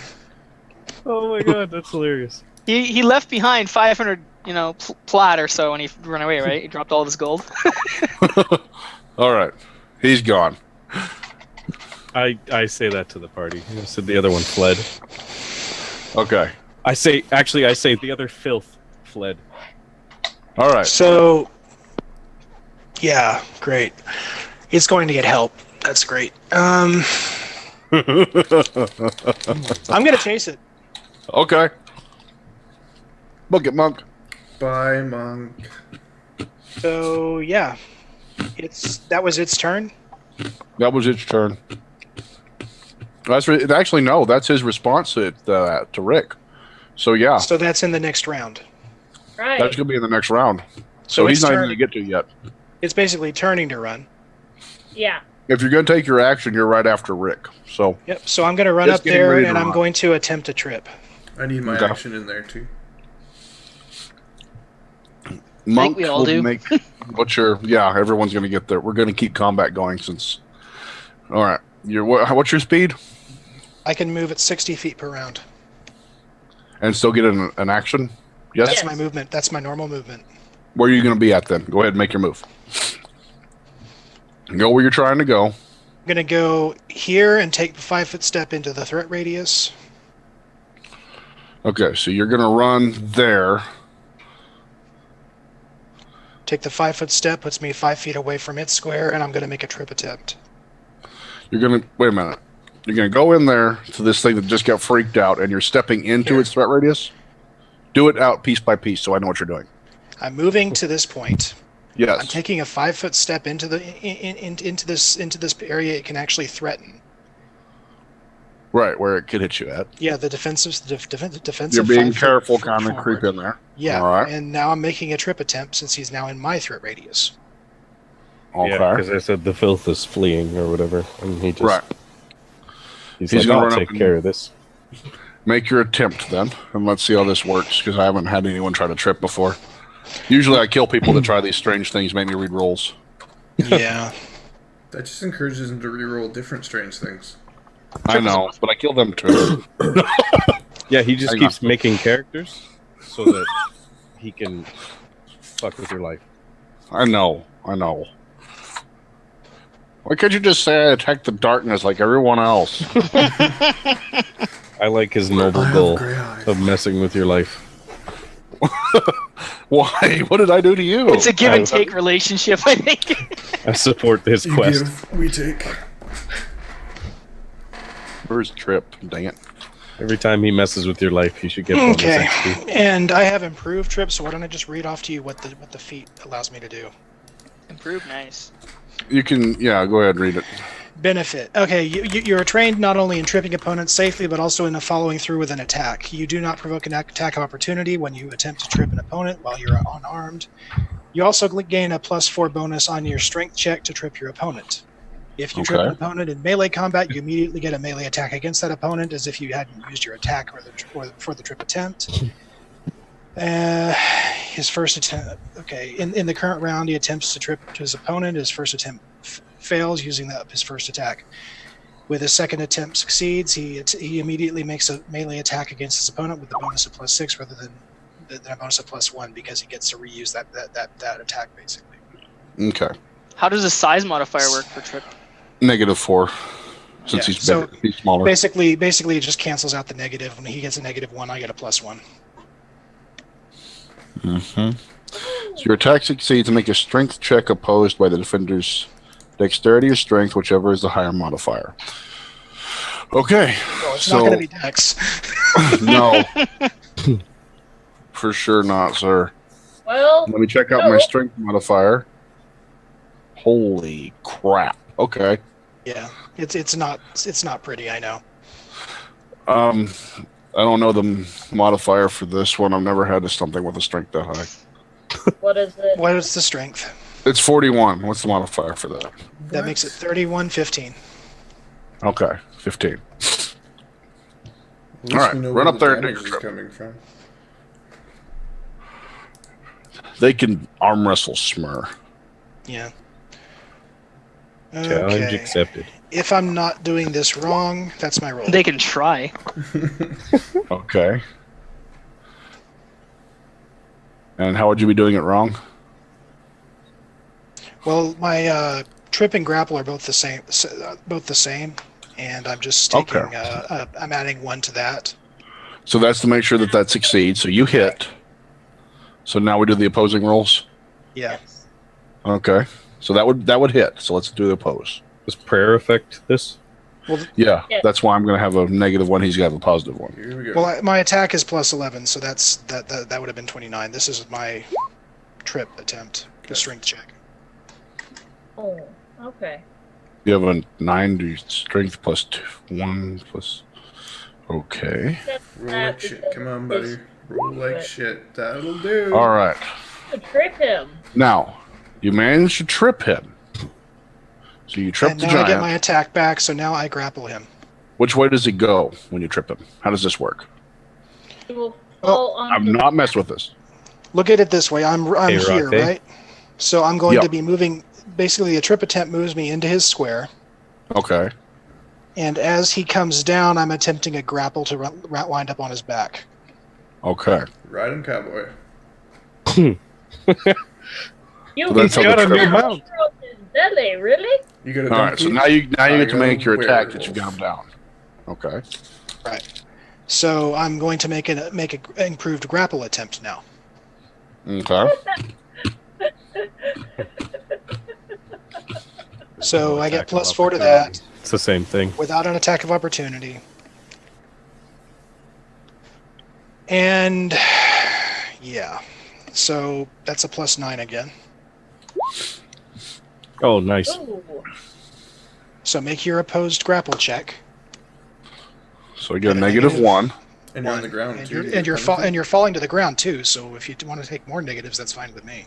Oh my god, that's hilarious. He left behind 500, plat or so when he ran away, right? He dropped all of his gold. All right. He's gone. I say that to the party. I said the other one fled. Okay. I say the other filth fled. All right. So, yeah, great. It's going to get help. That's great. I'm going to chase it. Okay. Book it, monk. Bye, monk. So, yeah. That was its turn. That was its turn. Actually, no. That's his response to Rick. So yeah, So that's in the next round. Right. that's gonna be in the next round. So he's it's not even turn- gonna get to it yet. It's basically turning to run. Yeah. If you're gonna take your action, you're right after Rick. So Yep. So I'm going to run Just up getting there ready to and I'm run. going to attempt a trip. I need my Okay. action in there too. monk we all will do. make what's your everyone's gonna get there. We're gonna keep combat going since. All right, what's your speed? I can move at 60 feet per round. And still get an action. Yes. That's Yes. my movement. That's my normal movement. Where are you gonna be at then? Go ahead and make your move. Go where you're trying to go. I'm going to go here and take the 5-foot step into the threat radius. Okay, so you're gonna run there. Take the 5-foot step, puts me 5 feet away from its square, and I'm going to make a trip attempt. You're gonna wait a minute. You're gonna go in there to this thing that just got freaked out, and you're stepping into Here. its threat radius. Do it out piece by piece, so I know what you're doing. I'm moving to this point. I'm Yes. taking a 5-foot step into this area it can actually threaten. Right where it could hit you at. Yeah, the defensive. You're being 5 foot careful, f- kind of forward. creep in there. Yeah, All right. and now I'm making a trip attempt since he's now in my threat radius. Okay. Yeah, because I said the filth is fleeing or whatever, and he just Right. He's He's like, gonna I'll run up take and- care of this. Make your attempt then, and let's see how this works. Because I haven't had anyone try to trip before. Usually, I kill people that try these strange things. Make me read rolls. Yeah. That just encourages him to reroll different strange things. I know, but I kill them too. Yeah, he just Hang keeps making characters so that he can fuck with your life. I know. Why can't you just say I attack the darkness like everyone else? I like his noble I have goal gray eyes. of messing with your life. Why? What did I do to you? It's a give and take relationship, I think. I support his You quest. give, we take. Where's Trip? Dang it. Every time he messes with your life, you should get bonus Okay. XP. And I have improved trip, so why don't I just read off to you what the feat allows me to do? Improve, nice. You can, go ahead and read it. Benefit. Okay, you're trained not only in tripping opponents safely, but also in following through with an attack. You do not provoke an attack of opportunity when you attempt to trip an opponent while you're unarmed. You also gain a +4 bonus on your strength check to trip your opponent. If you trip an Okay. opponent in melee combat, you immediately get a melee attack against that opponent as if you hadn't used your attack for the trip attempt. His first attempt. Okay, in the current round, he attempts to trip his opponent. His first attempt fails using his first attack. With his second attempt succeeds, he immediately makes a melee attack against his opponent with a bonus of +6 rather than a bonus of +1 because he gets to reuse that attack basically. Okay. How does the size modifier work for trip? -4. Since Yeah, he's so bigger, he's smaller. Basically, it just cancels out the negative. When he gets a -1, I get a +1. Mm-hmm. So your attack succeeds and make a strength check opposed by the defender's dexterity or strength, whichever is the higher modifier. Okay. Well, it's so, not going to be Dex. No. For sure not, sir. Well, Let me check out no. my strength modifier. Holy crap. Okay. Yeah, it's not pretty. I know. I don't know the modifier for this one. I've never had something with a strength that high. What is it? What is the strength? It's 41. What's the modifier for that? That makes it 31-15. Okay, 15. At least All right, we know run where up the there and damage take is your trip. coming from. They can arm wrestle Smurrrrh. Yeah. Challenge Okay. accepted. If I'm not doing this wrong, that's my roll. They can try. Okay. And how would you be doing it wrong? Well, my trip and grapple are both the same. And I'm just taking. Okay. I'm adding 1 to that. So that's to make sure that that succeeds. So you hit. So now we do the opposing rolls. Yeah. Yes. Okay. So that would hit. So let's do the oppose. Does prayer affect this? Yeah, Yeah. that's why I'm going to have a -1. He's going to have a +1. Here we go. Well, my attack is +11, so that would have been 29. This is my trip attempt, the strength check. Oh, okay. You have a 9 to strength +1 plus. Okay. Roll like shit. Come on, buddy. Roll like shit. That'll do. All right. To trip him. Now, you managed to trip him. So you trip And the now I get giant. my attack back, so now I grapple him. Which way does he go when you trip him? How does this work? He will fall onto I've not messed with this. Look at it this way. I'm Hey, here, Rock, hey. right? So I'm going Yep. to be moving. Basically, a trip attempt moves me into his square, Okay. and as he comes down, I'm attempting a grapple to wind up on his back. Okay. Ride him, cowboy. You So that's how got the a new trip. mount. his belly, really? You got a All right. So donkey? now you get to make your attack Werewolf. that you got him down. Okay. Right. So I'm going to make an improved grapple attempt now. Okay. So I get Attack of +4 to that It's the same thing. without an attack of opportunity. And yeah, so that's a +9 again. Oh, nice. Ooh. So make your opposed grapple check. So you get a And a -1. And you're on the ground, And too. you're, You and get you're penalty? and you're falling to the ground too. So if you want to take more negatives, that's fine with me.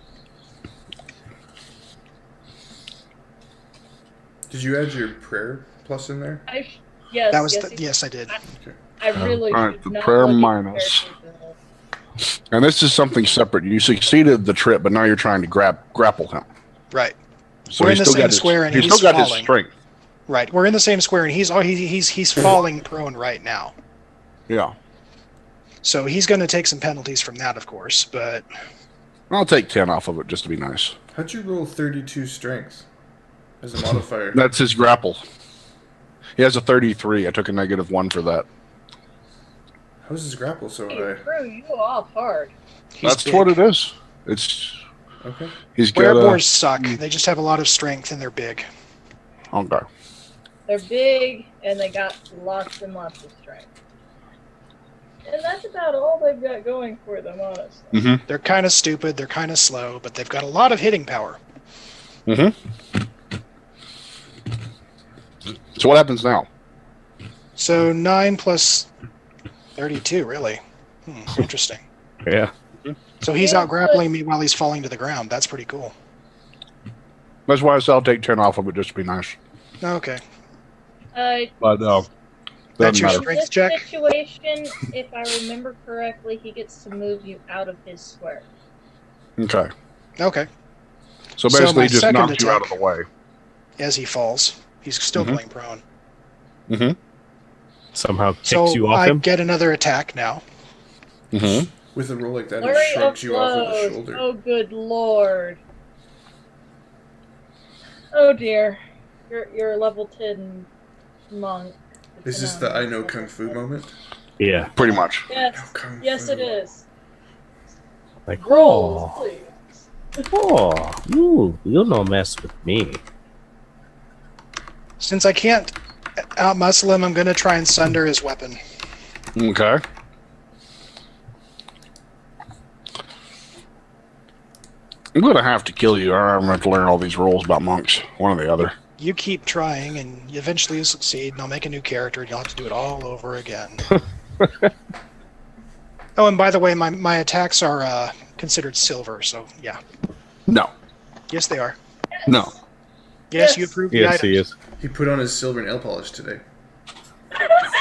Did you add your prayer plus in there? Yes. That was yes, yes, I did. I really All right, should the not prayer look at minus. characters. And this is something separate. You succeeded the trip, but now you're trying to grapple him. Right, So We're he's in the still same got his, square and he's he's still got his falling. strength. right. We're in the same square, and he's falling prone right now. Yeah. So he's going to take some penalties from that, of course. But I'll take 10 off of it just to be nice. How'd you roll 32 strength as a modifier? That's his grapple. He has a 33. I took a -1 for that. How's his grapple so He high? threw you off hard. he's That's big. what it is. It's Okay. he's got a Werewolves suck. They just have a lot of strength and they're big. okay. They're big and they got lots and lots of strength. And that's about all they've got going for them, honestly. Mm-hmm. They're kind of stupid. They're kind of slow, but they've got a lot of hitting power. Mm-hmm. So what happens now? So 9 plus 32, really. Interesting. Yeah. So he's out grappling me while he's falling to the ground. That's pretty cool. That's why I said I'll take 10 off of it just to be nice. Okay. But That's your doesn't matter. strength this check? situation, if I remember correctly, he gets to move you out of his square. Okay. Okay. So So basically my just second knocks you out of attack- the way. As he falls, he's still Mhm. playing prone. Mm-hmm. Somehow kicks So you off I him. get another attack now. Mm-hmm. With a roll like that, Flurry it of shrugs you off with a blows. shoulder. Oh, good lord. Oh dear. You're a level 10 monk. Is this the I know Kung Fu moment? Yeah. Pretty much. I know Yes. Kung Yes, Fu. it is. Like, Roll, oh. please. Oh, you no mess with me. Since I can't outmuscle him, I'm going to try and sunder his weapon. Okay. I'm going to have to kill you, or I'm going to have to learn all these rules about monks. One or the other. You keep trying, and eventually you'll succeed, and I'll make a new character, and you'll have to do it all over again. Oh, and by the way, my attacks are considered silver, so yeah. No. Yes, they are. No. Yes, you approve the Yes, items. he is. He put on his silver nail polish today.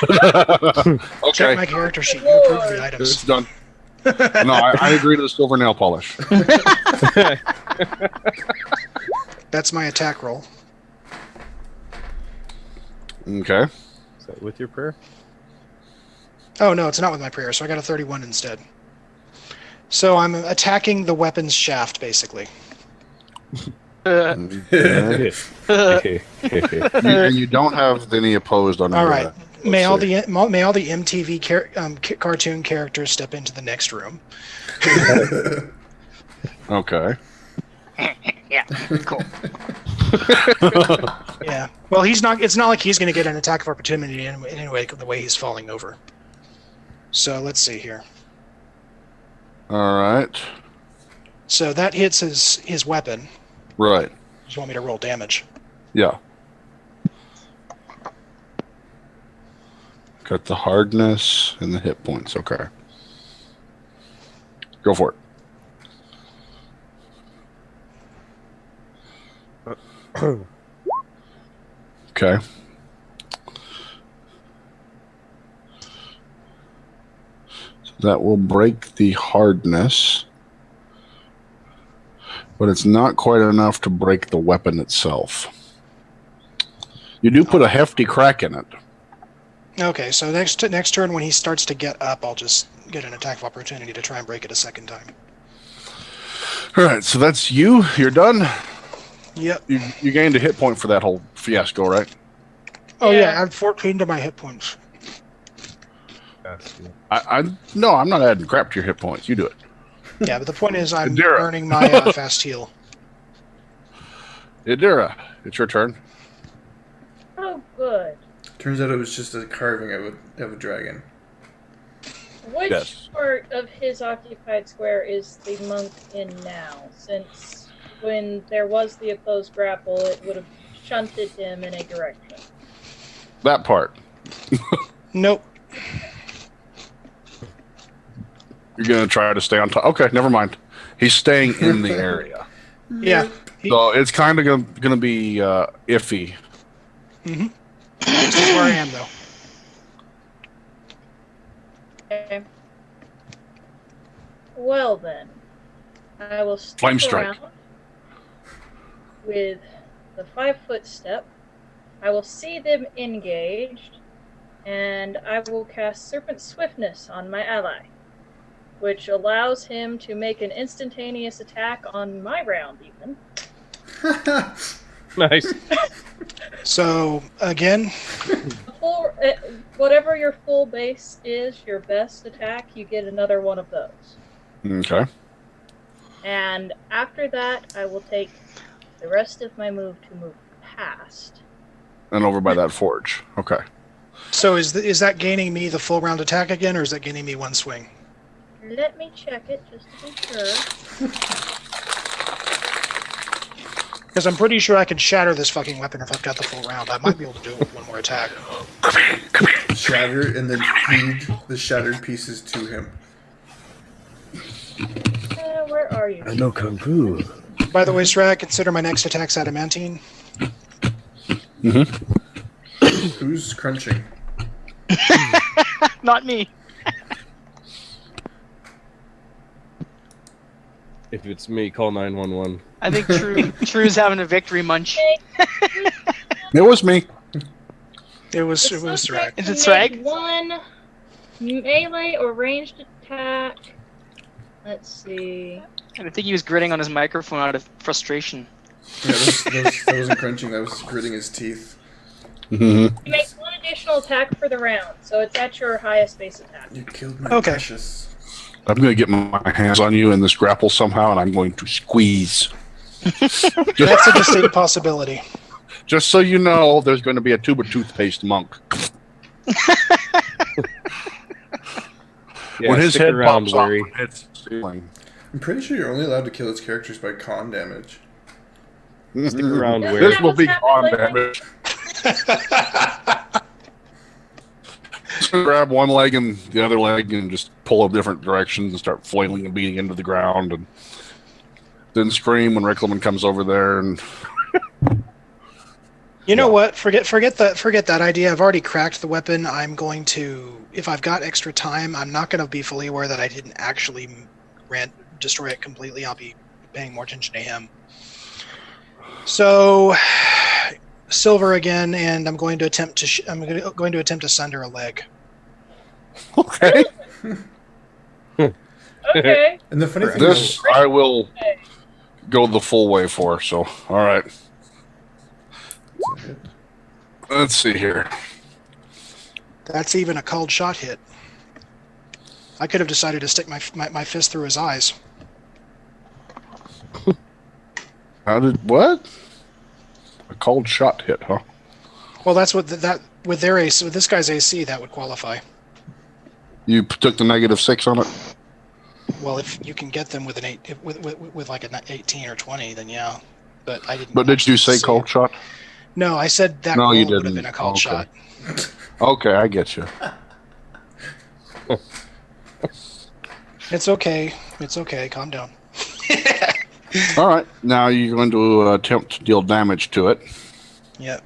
Okay. Check my character sheet. You approve the It's items. done. No, I agree to the silver nail polish. That's my attack roll. Okay. Is that with your prayer? Oh, no, it's not with my prayer, so I got a 31 instead. So I'm attacking the weapon's shaft, basically. And you don't have any opposed on All right. that. May all the MTV cartoon characters step into the next room. Okay. Yeah, cool. Yeah. Well, he's not. It's not like he's going to get an attack of opportunity anyway. The way he's falling over. So let's see here. All right. So that hits his weapon. Right. Just want me to roll damage. Yeah. Got the hardness and the hit points. Okay. Go for it. Okay. So that will break the hardness, but it's not quite enough to break the weapon itself. You do put a hefty crack in it. Okay. So next turn when he starts to get up, I'll just get an attack of opportunity to try and break it a second time. All right, so that's you. You're done. Yep. You gained a hit point for that whole fiasco, right? Oh Yeah. yeah, I add 14 to my hit points. No, I'm not adding crap to your hit points. You do it. Yeah, but the point is I'm Adira. burning my fast heal. Adira, it's your turn. Oh, good. Turns out it was just a carving of a dragon. Which Yes. part of his occupied square is the monk in now? Since when there was the opposed grapple, it would have shunted him in a direction. That part. Nope. You're going to try to stay on top. Okay, never mind. He's staying in the area. Yeah. So it's kind of going to be iffy. Mm-hmm. This is where I am, though. Okay. Well then, I will stick Flame strike. around with the 5-foot step. I will see them engaged, and I will cast Serpent Swiftness on my ally, which allows him to make an instantaneous attack on my round, even. Nice. So again, Whatever your full base is, your best attack, you get another one of those. Okay. And after that, I will take the rest of my move to move past. And over by that forge. Okay. so is that gaining me the full round attack again, or is that gaining me one swing? Let me check it just to be sure. Because I'm pretty sure I can shatter this fucking weapon if I've got the full round. I might be able to do it with one more attack. Shatter and then feed the shattered pieces to him. Where are you? I know Kung Fu. By the way, Sragg, consider my next attack's adamantine. Who's crunching? Not me. If it's me, call 911. I think True's having a victory munch. It was me. It was It looks Sragg. like Is it you made Sragg? one melee or ranged attack. Let's see. And I think he was gritting on his microphone out of frustration. Yeah, that wasn't crunching. That was gritting his teeth. Mm-hmm. You make one additional attack for the round, so it's at your highest base attack. You killed my Okay. precious. I'm going to get my hands on you in this grapple somehow, and I'm going to squeeze. That's a distinct possibility. Just so you know, there's going to be a tube of toothpaste monk. Yeah, When his stick head around, pops off, Larry. it hits the ceiling. I'm pretty sure you're only allowed to kill its characters by con damage. Stick around, Doesn't where? This will be Happened con lately? damage. Just gonna grab one leg and the other leg and just pull in different directions and start flailing and beating into the ground, and then scream when Riclamin comes over there. And You know what? Forget that idea. I've already cracked the weapon. I'm going to, if I've got extra time, I'm not going to be fully aware that I didn't actually destroy it completely. I'll be paying more attention to him. So, silver again, and I'm going to attempt to sunder a leg. okay, Okay. And the funny thing this is, I will go the full way for. So, all right, let's see here. That's even a called shot hit. I could have decided to stick my fist through his eyes. How did what? A cold shot hit, huh? Well, that's what with their AC, with this guy's AC, that would qualify. You took the -6 on it. Well, if you can get them with an 8, with like an 18 or 20, then yeah. But I didn't. But did you say see cold it. shot? No, I said that No, roll you would have didn't. been a called Okay. shot. Okay, I get you. It's okay. It's okay. Calm down. All right, now you're going to attempt to deal damage to it. Yep.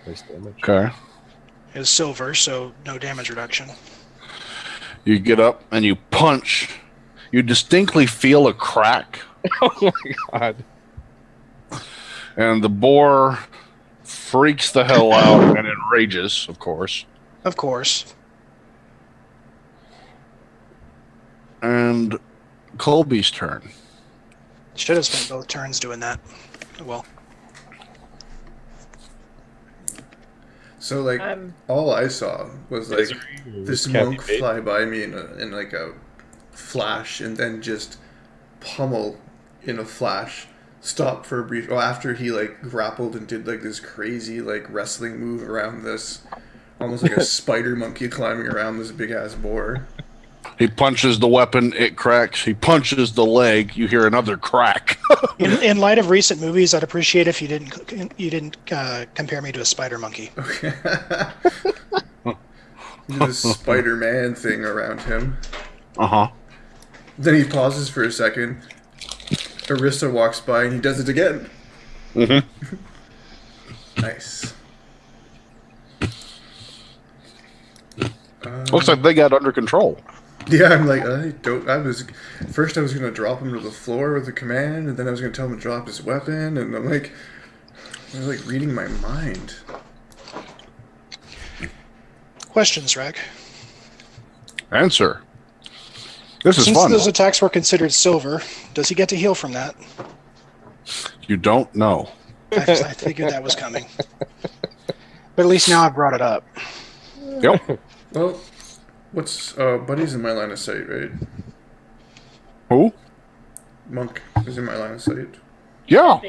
Nice damage. Okay. It was silver, so no damage reduction. You get up and you punch. You distinctly feel a crack, Oh my god. and the boar freaks the hell out and enrages, of course. Of course. And Colby's turn. Should have spent both turns doing that. Well, so like I'm all I saw was like this Kathy monk Bates. fly by me in like a flash, and then just pummel in a flash. Stop for a brief. Well, after he like grappled and did like this crazy like wrestling move around this, almost like a spider monkey climbing around this big ass boar. He punches the weapon, it cracks. He punches the leg, you hear another crack. in light of recent movies, I'd appreciate if you didn't compare me to a spider monkey. Okay. This Spider-Man thing around him. Uh-huh. Then he pauses for a second. Arista walks by and he does it again. Mm-hmm. Nice. Looks like they got under control. Yeah, I'm like, first I was gonna drop him to the floor with a command, and then I was gonna tell him to drop his weapon, and I'm like, they're like reading my mind. Questions, Sragg? Answer. This is Since fun. those attacks were considered silver, does he get to heal from that? You don't know. I figured that was coming. But at least now I've brought it up. Yep. Well, what's Buddy's in my line of sight, right? Who? Monk is in my line of sight. Yeah.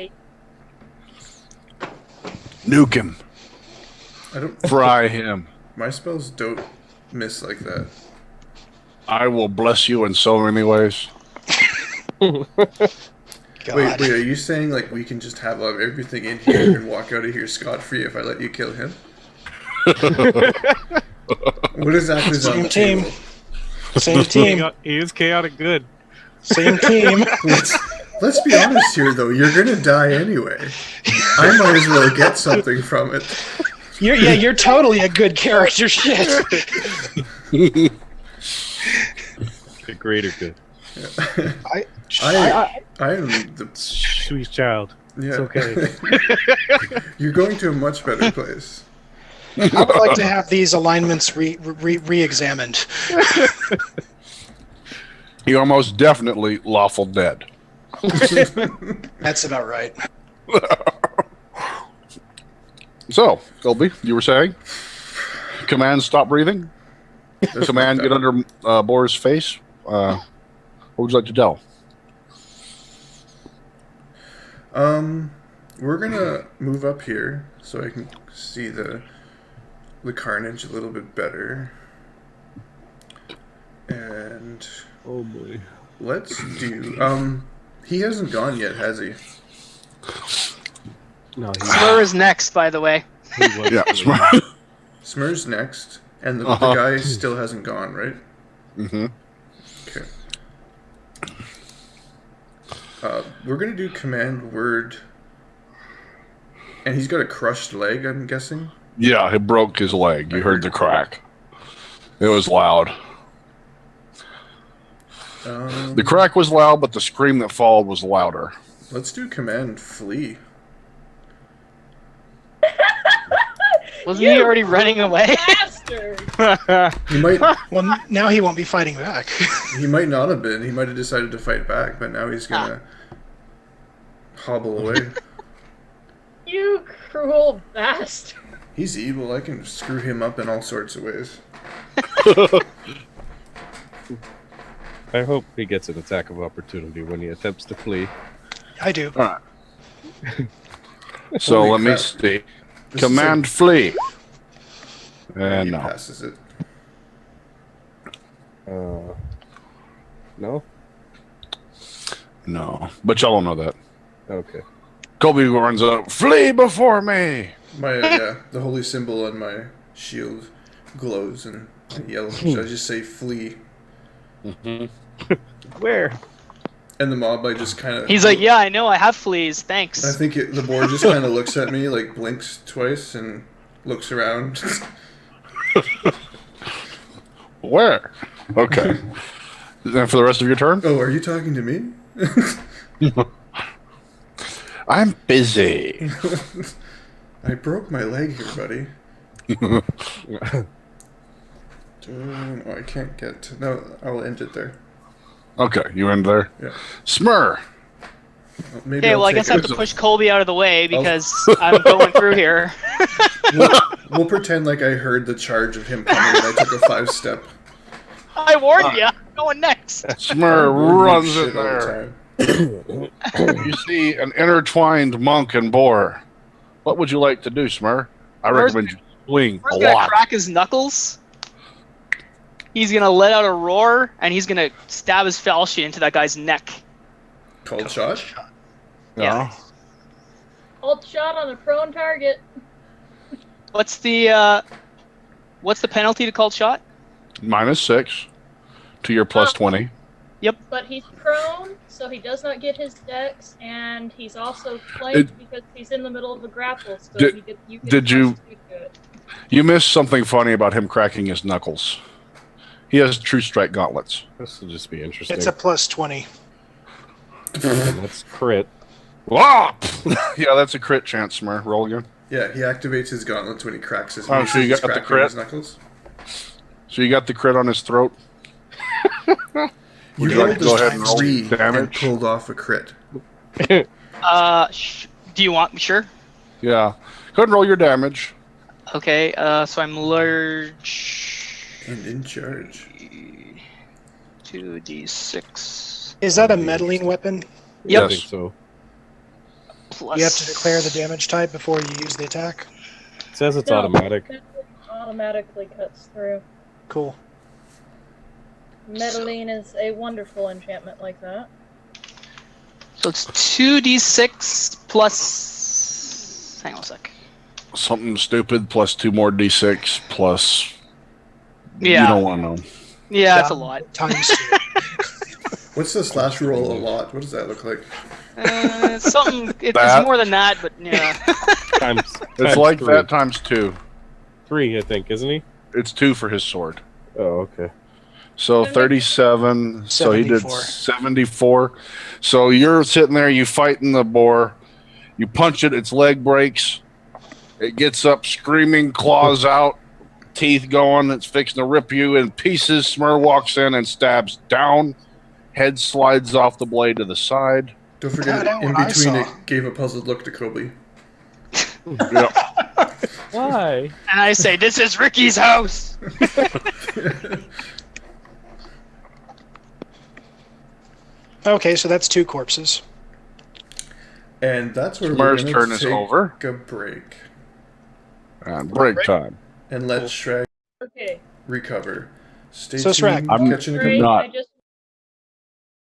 Nuke him. I don't. Fry him. My spells don't miss like that. I will bless you in so many ways. God. Wait, are you saying like we can just have everything in here and walk out of here scot-free if I let you kill him? What exactly is on Same the team. table? Same team. He is chaotic good. Same team. Let's be honest here, though. You're gonna die anyway. I might as well get something from it. You're totally a good character. Shit. The greater good. I am the Sweet child. yeah. It's okay. You're going to a much better place. I would like to have these alignments re-examined. You're almost definitely lawful dead. That's about right. So, Colby, you were saying? Command stop breathing? This Command, worked get out. under Boar's face. What would you like to tell? We're gonna move up here so I can see the carnage a little bit better. And Oh boy. let's do. He hasn't gone yet, has he? No, Smurrrrh is next, by the way. he was Yeah. Smurrrrh's next, and the Uh-huh. guy still hasn't gone, right? Mm-hmm. Okay. We're gonna do command word, and he's got a crushed leg, I'm guessing. Yeah, it broke his leg. You I heard heard the crack. It was loud. The crack was loud, but the scream that followed was louder. Let's do command flee. Wasn't he already running away? Bastard! He might Well, now he won't be fighting back. he might not have been. He might have decided to fight back, but now he's gonna hobble away. You cruel bastard! He's evil. I can screw him up in all sorts of ways. I hope he gets an attack of opportunity when he attempts to flee. I do. All right. So Holy let me crap. see. This Command flee. is like- And he no. passes it. No? No. But y'all don't know that. Okay. Colby runs up. Flee before me. My the holy symbol on my shield glows and yellow. So I just say flee, Where? and the mob I just kind of. He's like, yeah, I know, I have fleas, thanks. I think the board just kind of looks at me, like blinks twice and looks around. Where? Okay. Then for the rest of your turn? Oh, are you talking to me? I'm busy. I broke my leg here, buddy. No, I can't get. No, I'll end it there. Okay, you in there? Yeah. Smurrrrh. Maybe Okay, I'll well, I take guess I have it. to push Colby out of the way because I'm going through here. We'll pretend like I heard the charge of him coming and I took a 5-step. I warned you. I'm going next. Smurrrrh runs Shit in all the there. time. You see an intertwined monk and boar. What would you like to do, Smurrrrh? I Where's- recommend you swing We're a gonna lot. crack his knuckles. He's gonna let out a roar, and he's gonna stab his falchion into that guy's neck. Called shot? Yeah. Hold shot on a prone target. What's the penalty to called shot? -6 to your plus 20. But he's prone, so he does not get his dex, and he's also flanked because he's in the middle of a grapple. So Did- you get did you- +2 to it. You missed something funny about him cracking his knuckles. He has true strike gauntlets. This will just be interesting. It's a plus 20. And that's crit. Ah! Yeah, that's a crit chance, Smurrrh. Roll again. Yeah, he activates his gauntlets when he cracks his Oh, mace. so you He's got the cracking crit? his knuckles. So you got the crit on his throat. Would you like to go ahead and roll 3 and damage? pulled off a crit. Do you want? Sure. Yeah. Go ahead and roll your damage. Okay. So I'm large. And in charge. 2d6 Is that a meddling weapon? I Yep. think so. plus. You have to declare the damage type before you use the attack. It says it's No. automatic. That automatically cuts through. Cool. Meddling is a wonderful enchantment like that. So it's 2d6 plus. Hang on a sec. Something stupid plus 2 more d6 plus. Yeah. You don't want to know. Yeah, that's a lot. Times 2. What's the slash roll a lot? What does that look like? Something. It's That. more than that, but yeah. Times, It's times like 3. that times 2. 3, I think, isn't he? It's 2 for his sword. Oh, okay. So 37. So he did 74. 74. So you're sitting there, you fighting the boar. You punch it, its leg breaks. It gets up screaming, claws out, teeth going. It's fixing to rip you in pieces. Smurrrrh walks in and stabs down. Head slides off the blade to the side. Don't forget, That in one I between saw. it gave a puzzled look to Colby. Yep. Why? And I say, this is Ricky's house! Okay, so that's 2 corpses. And that's where Smurrrrh's we're turn going is to take over. a break And break time. and let Shrag Okay. recover. Stay So, tuned. Sragg. Catch you in a couple. Not- I just